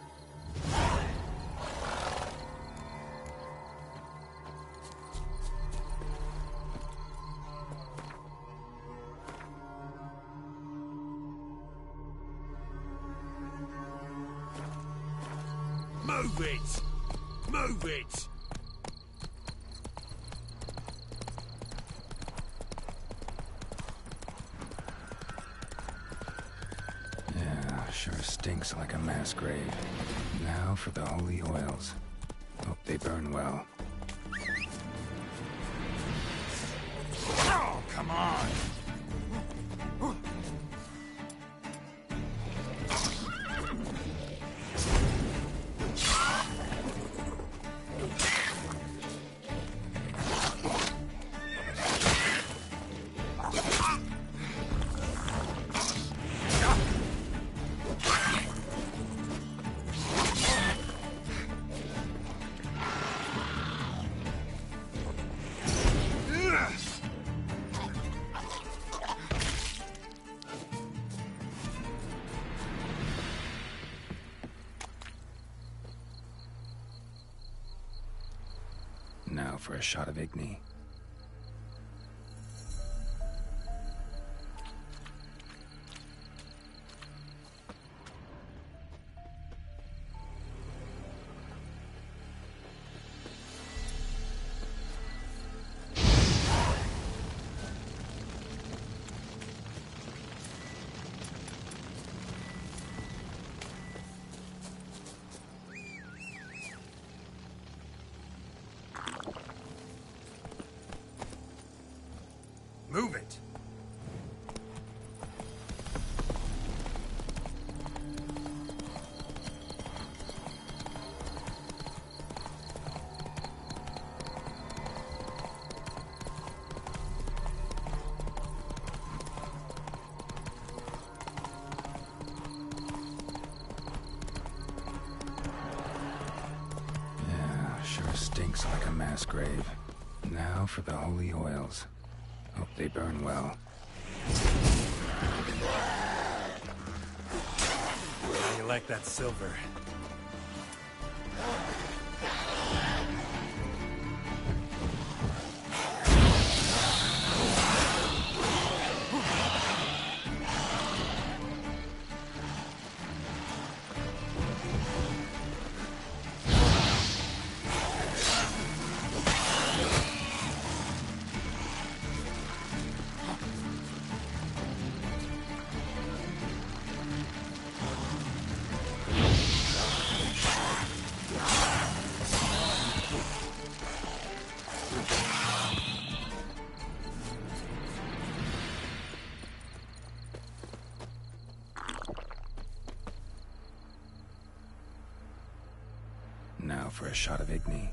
Move it! Move it! Yeah, sure stinks like a mass grave. Now for the holy oils. Hope they burn well. Oh, come on! Now for a shot of Igni. Move it! Yeah, sure stinks like a mass grave. Now for the holy oils. Hope they burn well. How you like that silver? Now for a shot of Igni.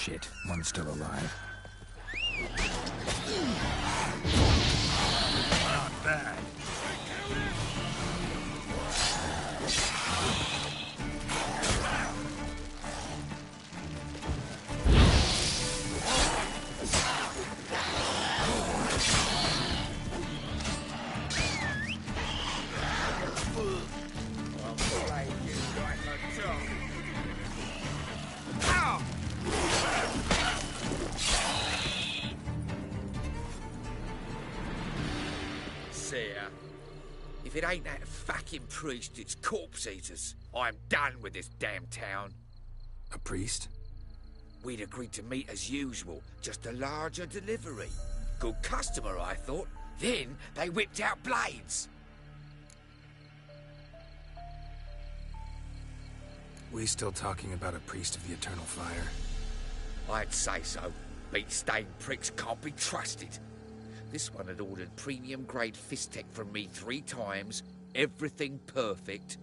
Shit, one's still alive. Not bad. If it ain't that fucking priest, it's corpse eaters. I'm done with this damn town. A priest? We'd agreed to meet as usual, just a larger delivery. Good customer, I thought. Then they whipped out blades. We still talking about a priest of the Eternal Fire? I'd say so. Beat-stained pricks can't be trusted. This one had ordered premium-grade fisstech from me 3 times, everything perfect.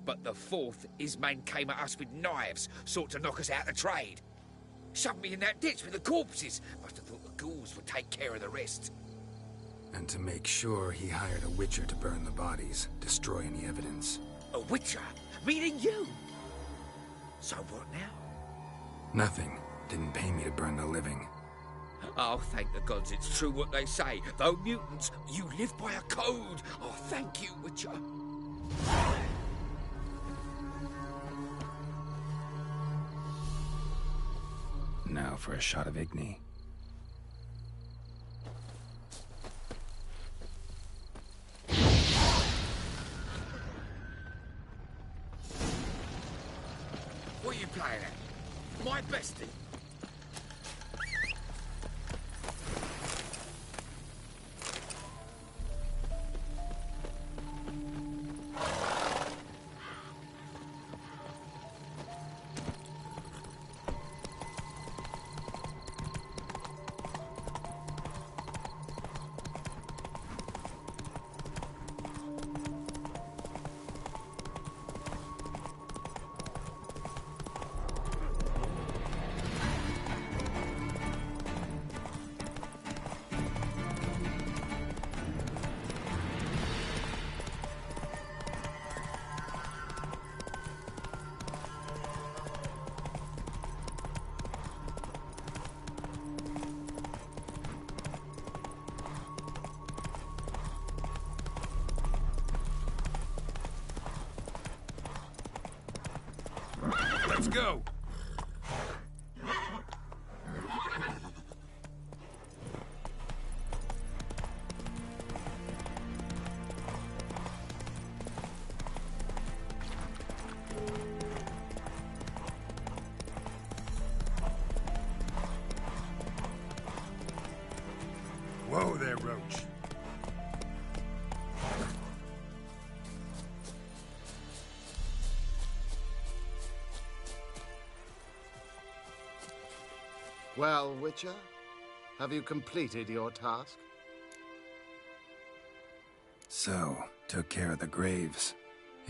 But the 4th, his men came at us with knives, sought to knock us out of trade. Shoved me in that ditch with the corpses. Must have thought the ghouls would take care of the rest. And to make sure, he hired a witcher to burn the bodies, destroy any evidence. A witcher? Meaning you? So what now? Nothing. Didn't pay me to burn the living. Oh, thank the gods it's true what they say. Though mutants, you live by a code. Oh, thank you, Witcher. Now for a shot of Igni. What are you playing at? My bestie. Let's go. Whoa there, Roach. Well, Witcher, have you completed your task? So, took care of the graves.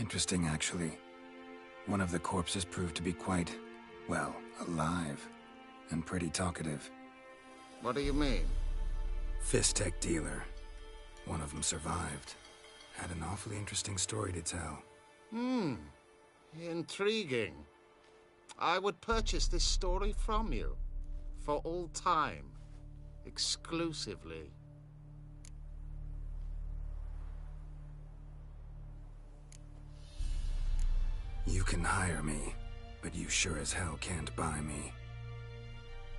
Interesting, actually. One of the corpses proved to be quite, well, alive. And pretty talkative. What do you mean? Fisstech dealer. One of them survived. Had an awfully interesting story to tell. Intriguing. I would purchase this story from you. For all time. Exclusively. You can hire me, but you sure as hell can't buy me.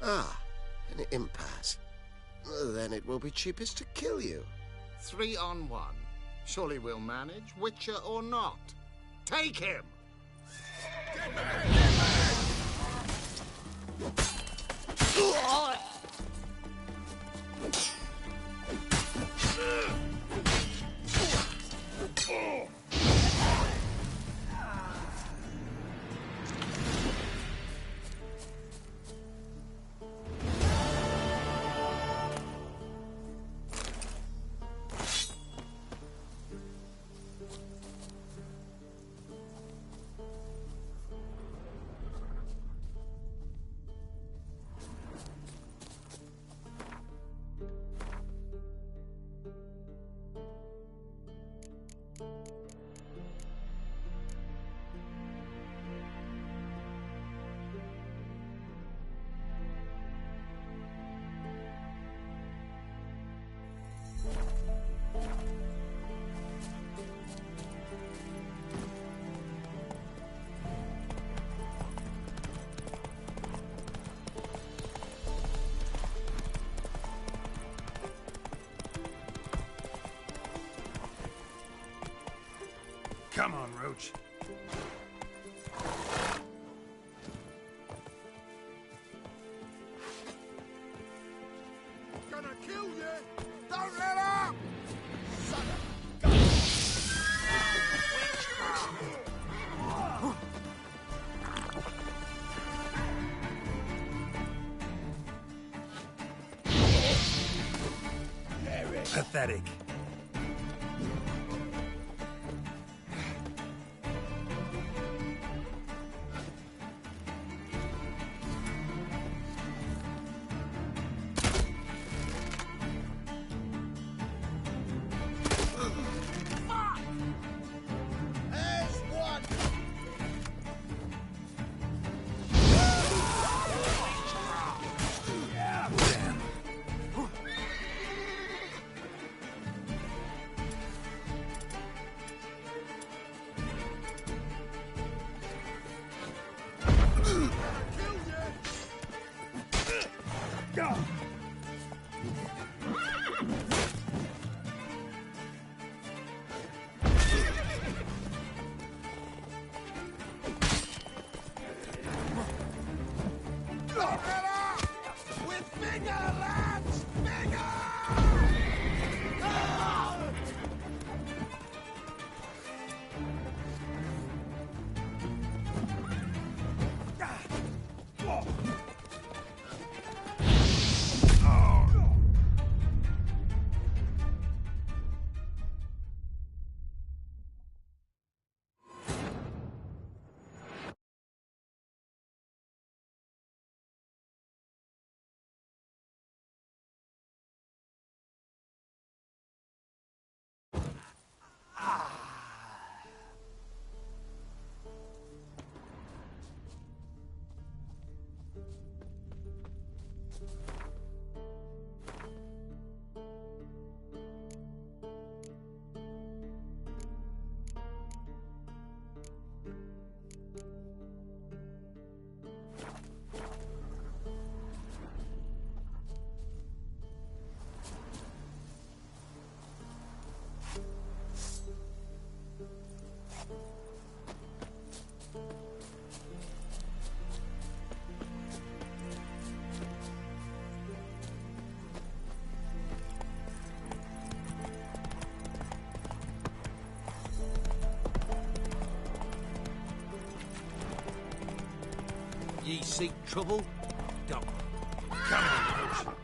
Ah, an impasse. Then it will be cheapest to kill you. 3 on 1. Surely we'll manage, Witcher or not. Take him! Get back! Get back! Come on, Roach. Gonna kill you! Don't let up! Pathetic. There's one! Damn. With bigger, lads! Bigger! Ye seek trouble? Don't. Come on, Roach.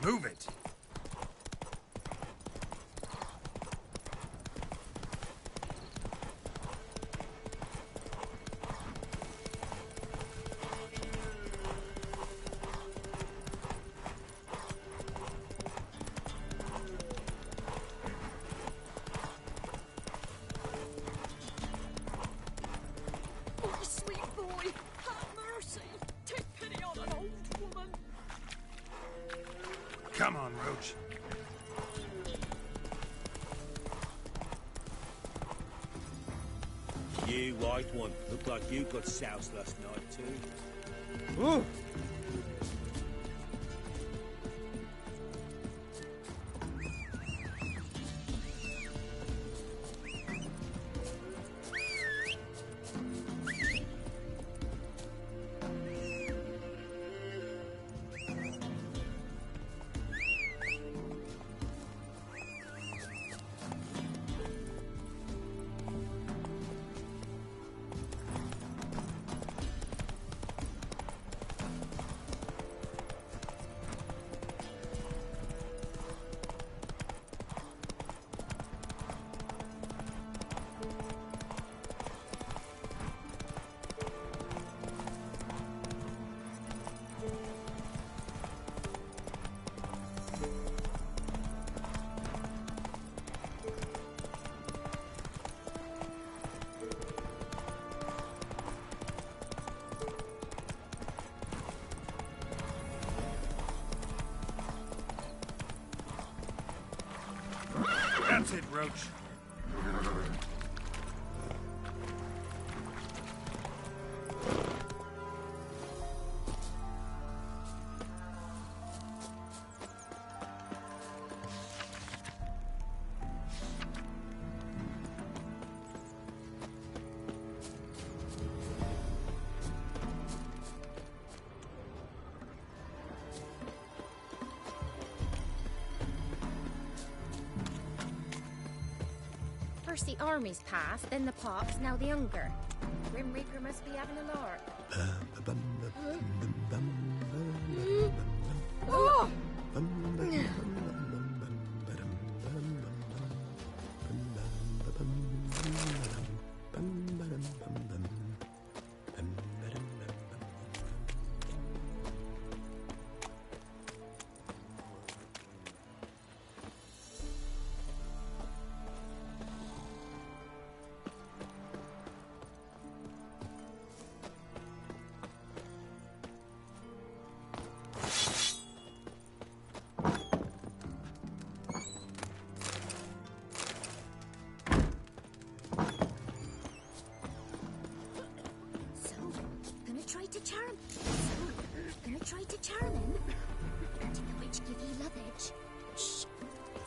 Move it! Oh, sweet boy, have mercy. Take Come on, Roach. You white one. Looked like you got soused last night, too. Ooh. That's it, Roach. First the army's passed, then the pox, now the hunger. Grim Reaper must be having a lark. Oh!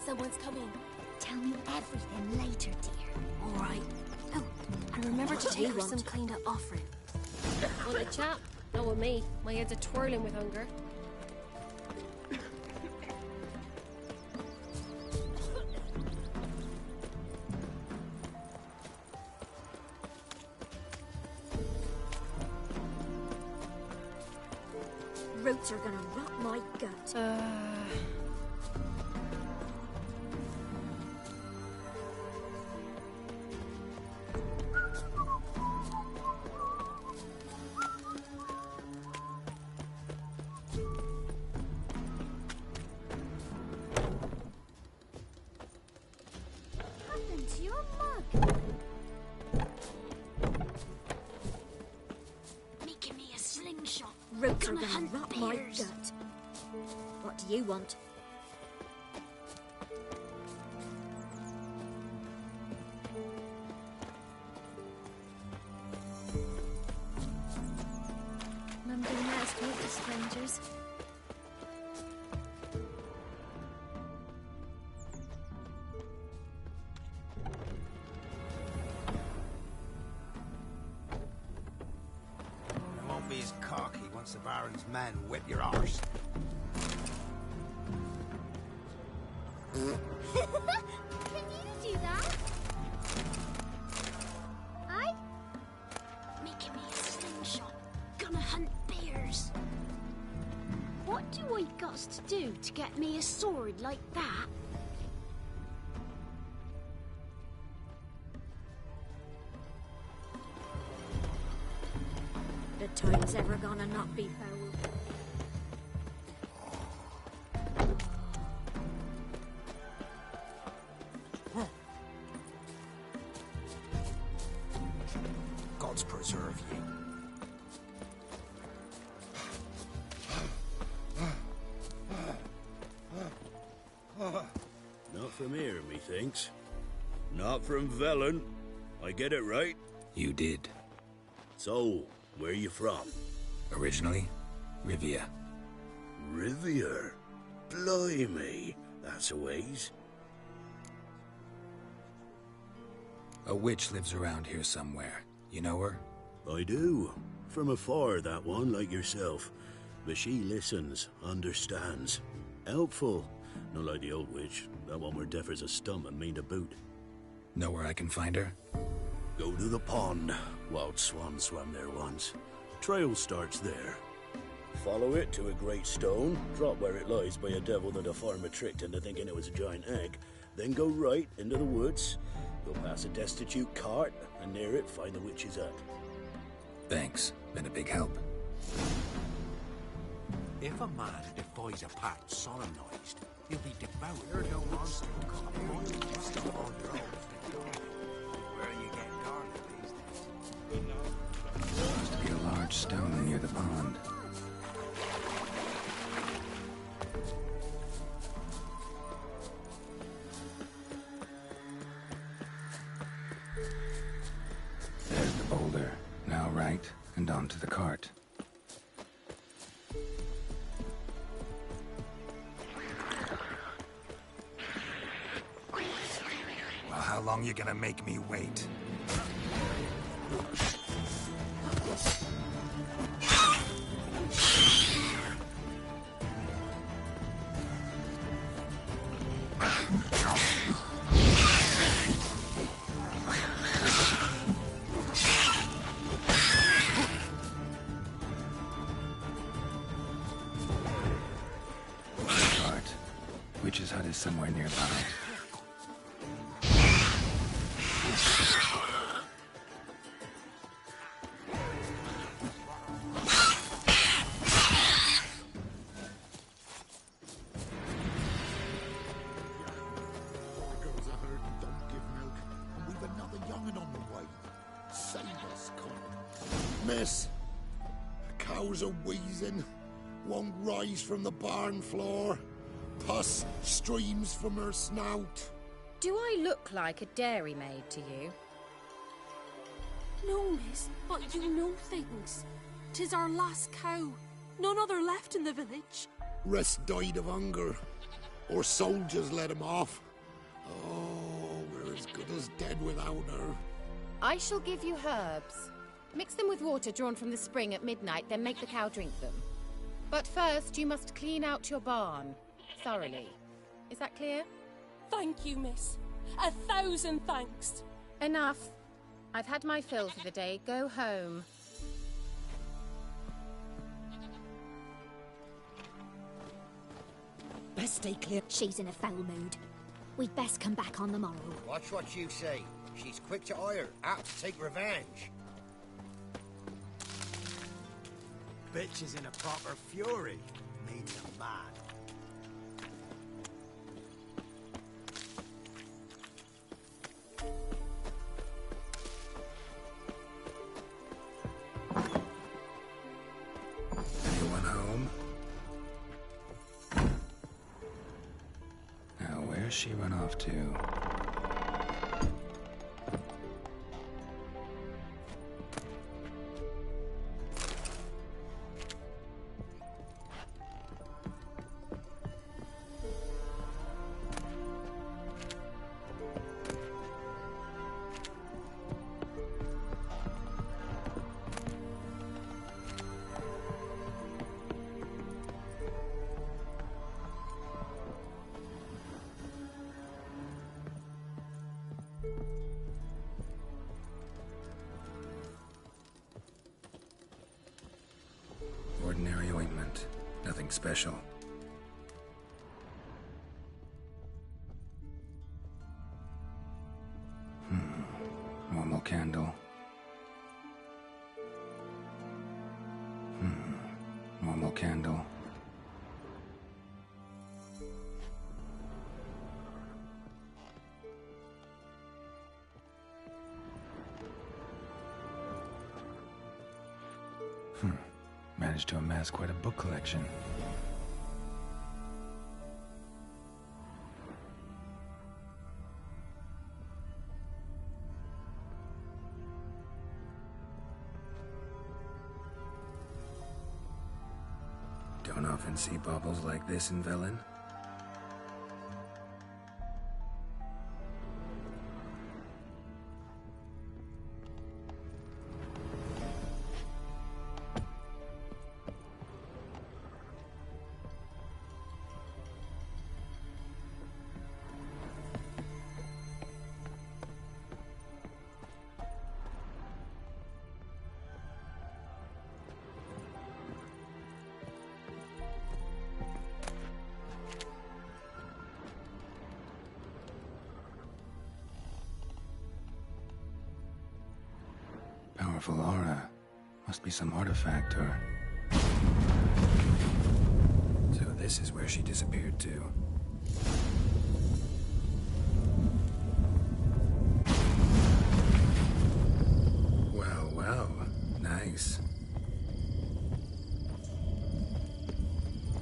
Someone's coming. Tell me everything later, dear. All right. Oh, and remember to take her some cleaned up offering. Want a chat? Not with me. My head's a twirling with hunger. Roots are gonna rot my gut. Roots are gonna rot my gut. What do you want? Mum didn't let us talk to strangers. Be as cocky once the Baron's men whip your arse. Can you do that? Aye? Making me a slingshot. Gonna hunt bears. What do I got to do to get me a sword like that? The time's ever gonna not be foul. Gods preserve you. from here, methinks. Not from Velen. I get it right? You did. So, where you from? Originally, Rivia. Rivia? Blimey, that's a ways. A witch lives around here somewhere. You know her? I do. From afar, that one, like yourself. But she listens, understands. Helpful. Not like the old witch. That one were deaf as a stump and mean to boot. Know where I can find her? Go to the pond. Wild swan swam there once. Trail starts there. Follow it to a great stone, drop where it lies by a devil that a farmer tricked into thinking it was a giant egg, then go right into the woods. You'll pass a destitute cart, and near it find the witch's hut. Thanks. Been a big help. If a man defies a pact solemnized, he'll be devoured. You're no monster. Stuff on your own. Where are you getting garlic these days? Must be a large stone near the pond. There's the boulder. Now right, and onto the cart. Well, how long you gonna make me wait? Witch's hut is somewhere nearby. Miss, cows are wheezing, won't rise from the barn floor. Pus streams from her snout. Do I look like a dairymaid to you? No, miss, but you know things. 'Tis our last cow. None other left in the village. Rest died of hunger, or soldiers let him off. Oh, we're as good as dead without her. I shall give you herbs. Mix them with water drawn from the spring at midnight, then make the cow drink them. But first, you must clean out your barn. Thoroughly. Is that clear? Thank you, miss. 1,000 thanks. Enough. I've had my fill for the day. Go home. Best stay clear. She's in a foul mood. We'd best come back on the morrow. Watch what you say. She's quick to ire, apt to take revenge. Bitch is in a proper fury. Means a man. Anyone home? Now, where's she run off to? Ordinary ointment. Nothing special. Normal candle. Normal candle. Managed to amass quite a book collection. Don't often see baubles like this in Velen. Powerful aura. Must be some artifact or... So this is where she disappeared to. Well, well. Nice.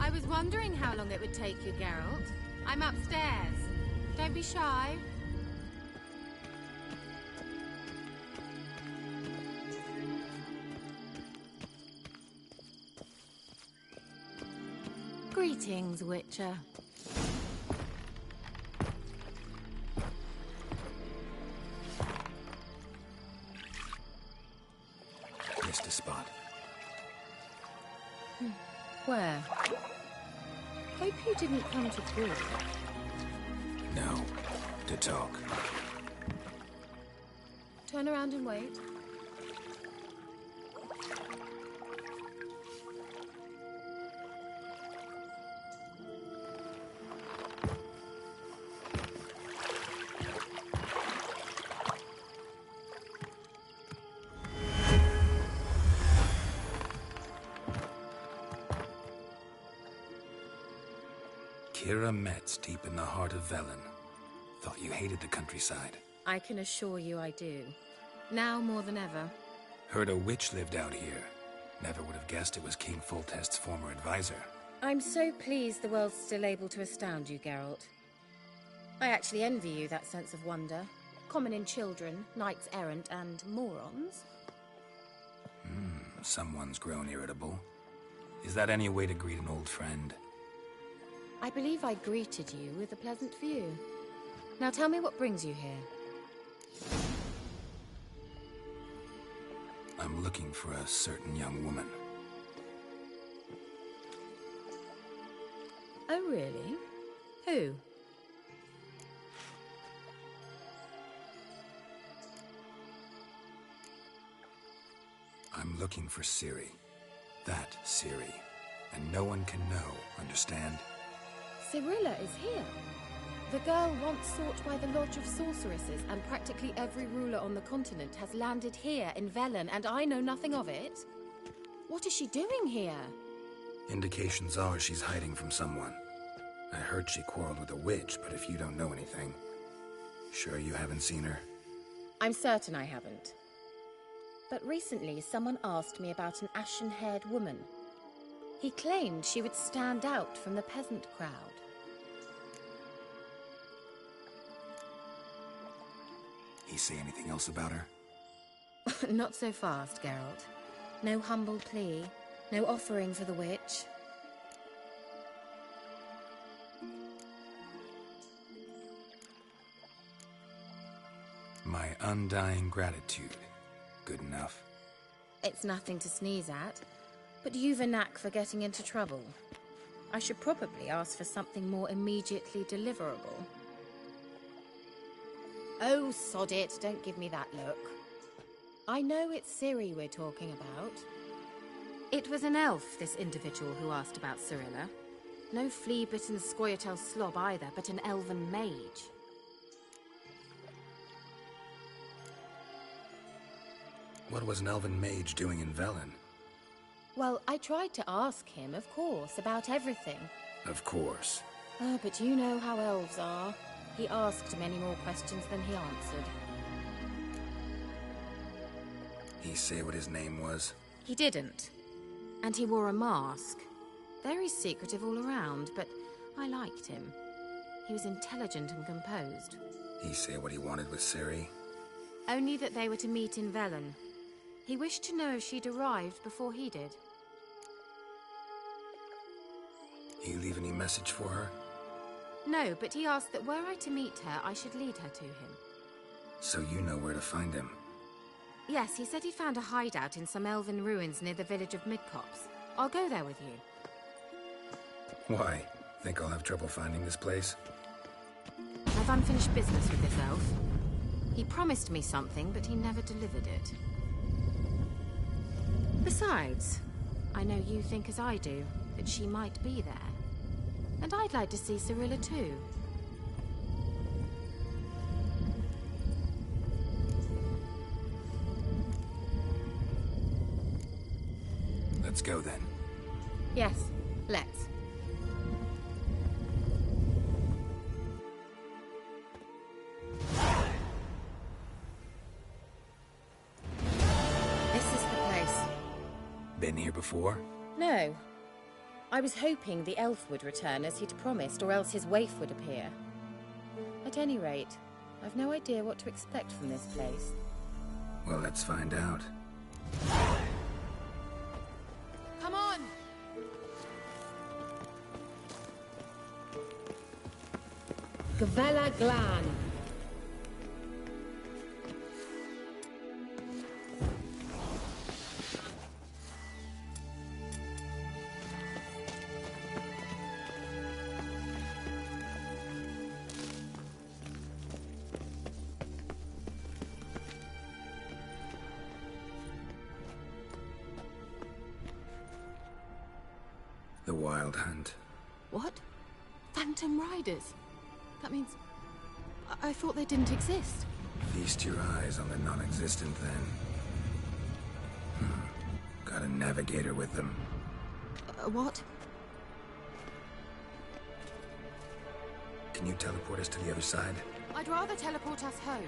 I was wondering how long it would take you, Geralt. I'm upstairs. Don't be shy. Greetings, Witcher. Missed a spot. Where? Hope you didn't come to talk. No. To talk. Turn around and wait. Kira Metz, deep in the heart of Velen. Thought you hated the countryside. I can assure you I do. Now more than ever. Heard a witch lived out here. Never would have guessed it was King Foltest's former advisor. I'm so pleased the world's still able to astound you, Geralt. I actually envy you that sense of wonder. Common in children, knights errant, and morons. Someone's grown irritable. Is that any way to greet an old friend? I believe I greeted you with a pleasant view. Now tell me what brings you here. I'm looking for a certain young woman. Oh, really? Who? I'm looking for Ciri. That Ciri. And no one can know, understand? Cirilla is here. The girl once sought by the Lodge of Sorceresses, and practically every ruler on the continent has landed here in Velen, and I know nothing of it. What is she doing here? Indications are she's hiding from someone. I heard she quarreled with a witch, but if you don't know anything... Sure you haven't seen her? I'm certain I haven't. But recently someone asked me about an ashen-haired woman. He claimed she would stand out from the peasant crowd. He say anything else about her? Not so fast, Geralt. No humble plea, no offering for the witch. My undying gratitude. Good enough. It's nothing to sneeze at, but you've a knack for getting into trouble. I should probably ask for something more immediately deliverable. Oh, sod it, don't give me that look. I know it's Ciri we're talking about. It was an elf, this individual who asked about Cirilla. No flea-bitten Scoia'tael slob either, but an elven mage. What was an elven mage doing in Velen? Well, I tried to ask him, of course, about everything. Of course. Oh, but you know how elves are. He asked many more questions than he answered. He say what his name was? He didn't. And he wore a mask. Very secretive all around, but I liked him. He was intelligent and composed. He say what he wanted with Ciri? Only that they were to meet in Velen. He wished to know if she'd arrived before he did. You leave any message for her? No, but he asked that were I to meet her, I should lead her to him. So you know where to find him? Yes, he said he found a hideout in some elven ruins near the village of Midcopse. I'll go there with you. Why? Think I'll have trouble finding this place? I've unfinished business with this elf. He promised me something, but he never delivered it. Besides, I know you think as I do, that she might be there. And I'd like to see Cyrilla too. Let's go then. Yes, let's. This is the place. Been here before? No. I was hoping the elf would return as he'd promised, or else his waif would appear. At any rate, I've no idea what to expect from this place. Well, let's find out. Come on! Gavella Glan. The Wild Hunt. What? Phantom Riders? That means... I thought they didn't exist. Feast your eyes on the non-existent, then. Got a navigator with them. What? Can you teleport us to the other side? I'd rather teleport us home.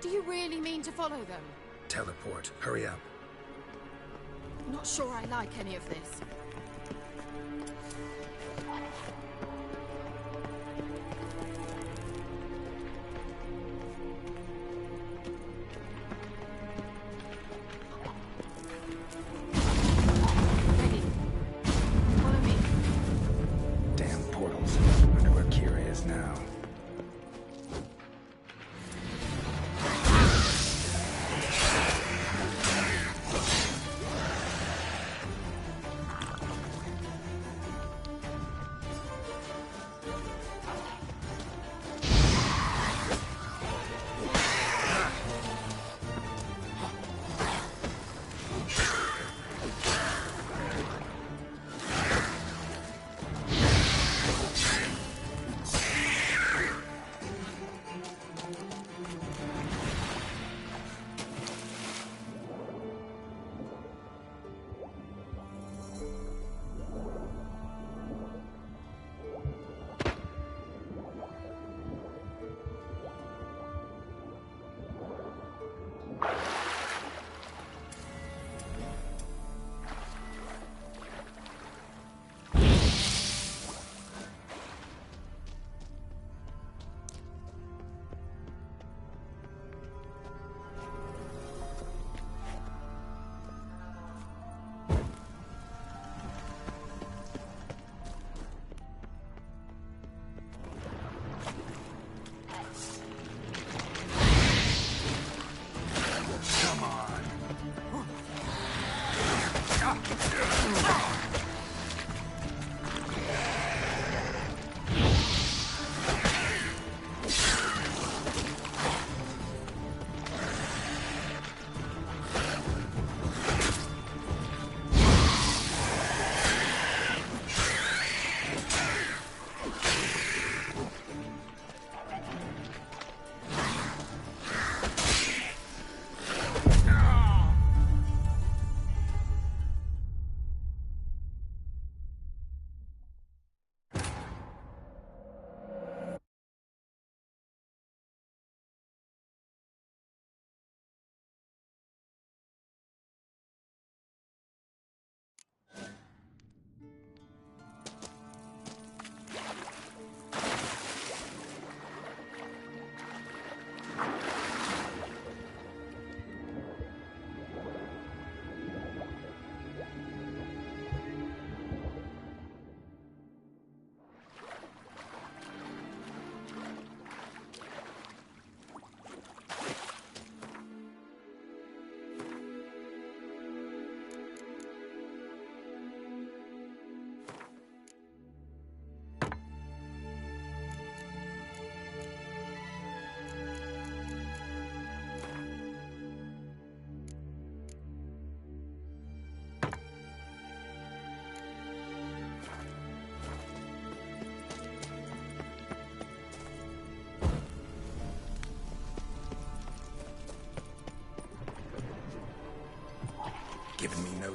Do you really mean to follow them? Teleport. Hurry up. Not sure I like any of this. Damn portals. Wonder where Kira is now.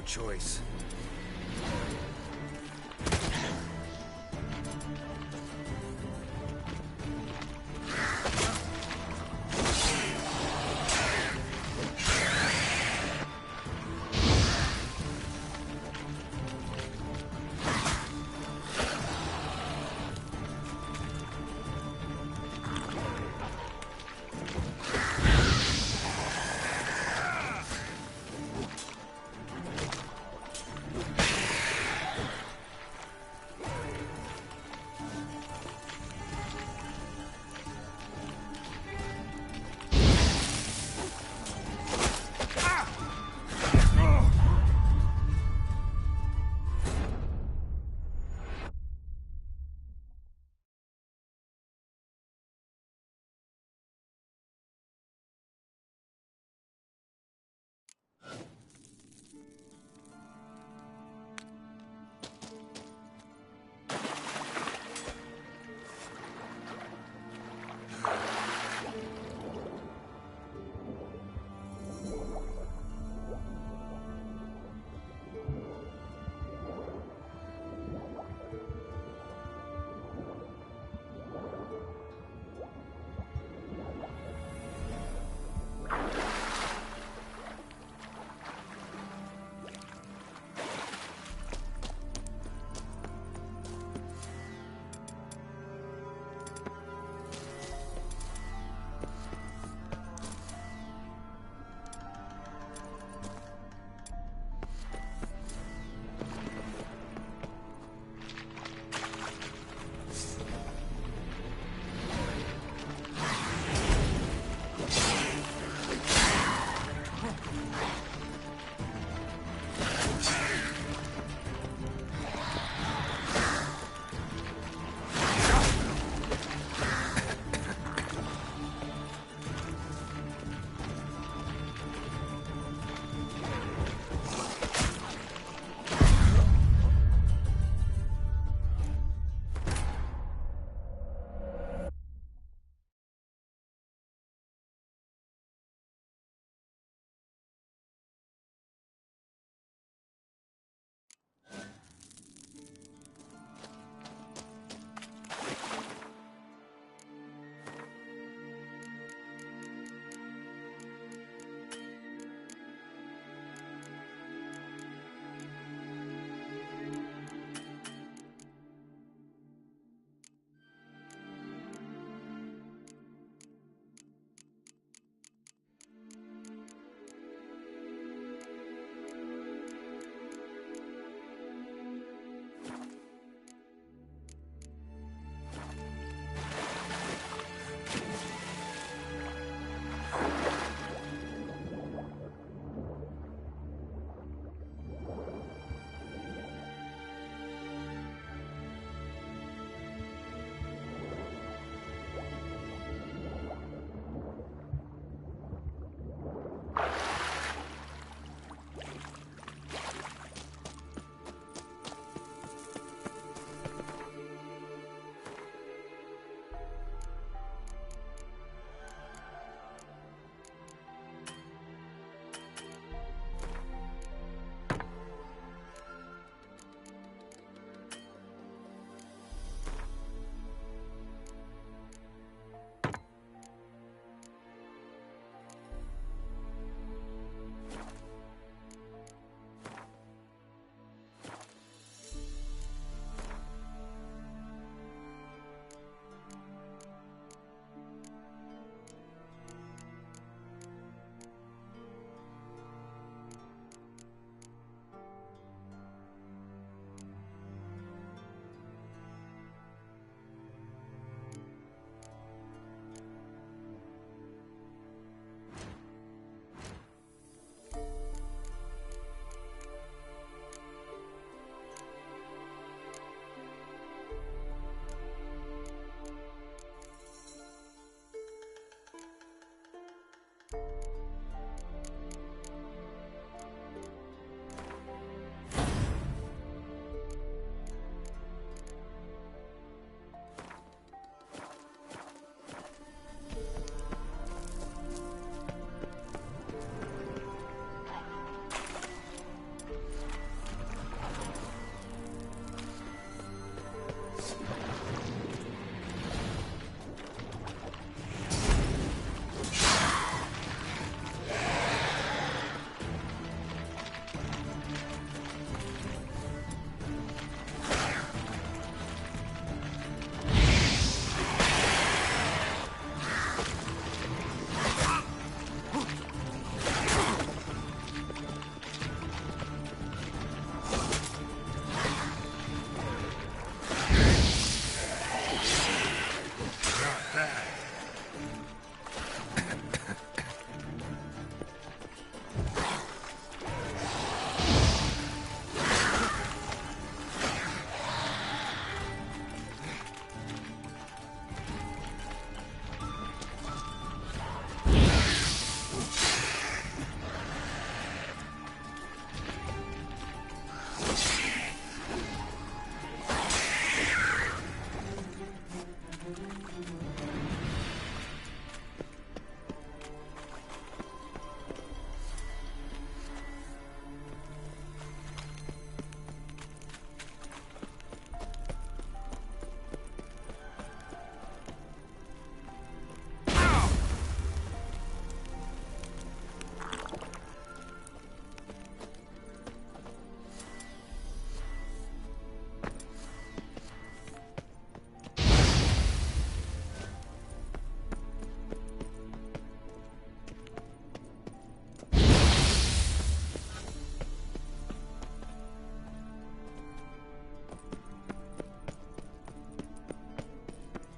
no choice.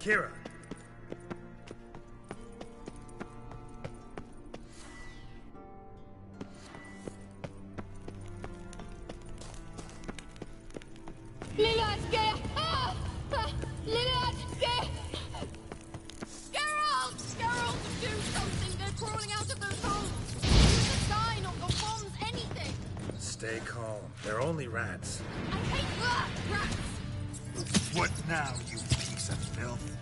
Kira. Lillard, scare! Ah! Lillard, scare! Geralt! Geralt, do something! They're crawling out of those holes! Use a sign or bombs, anything! Stay calm. They're only rats. I hate rats! What now, you piece of filth?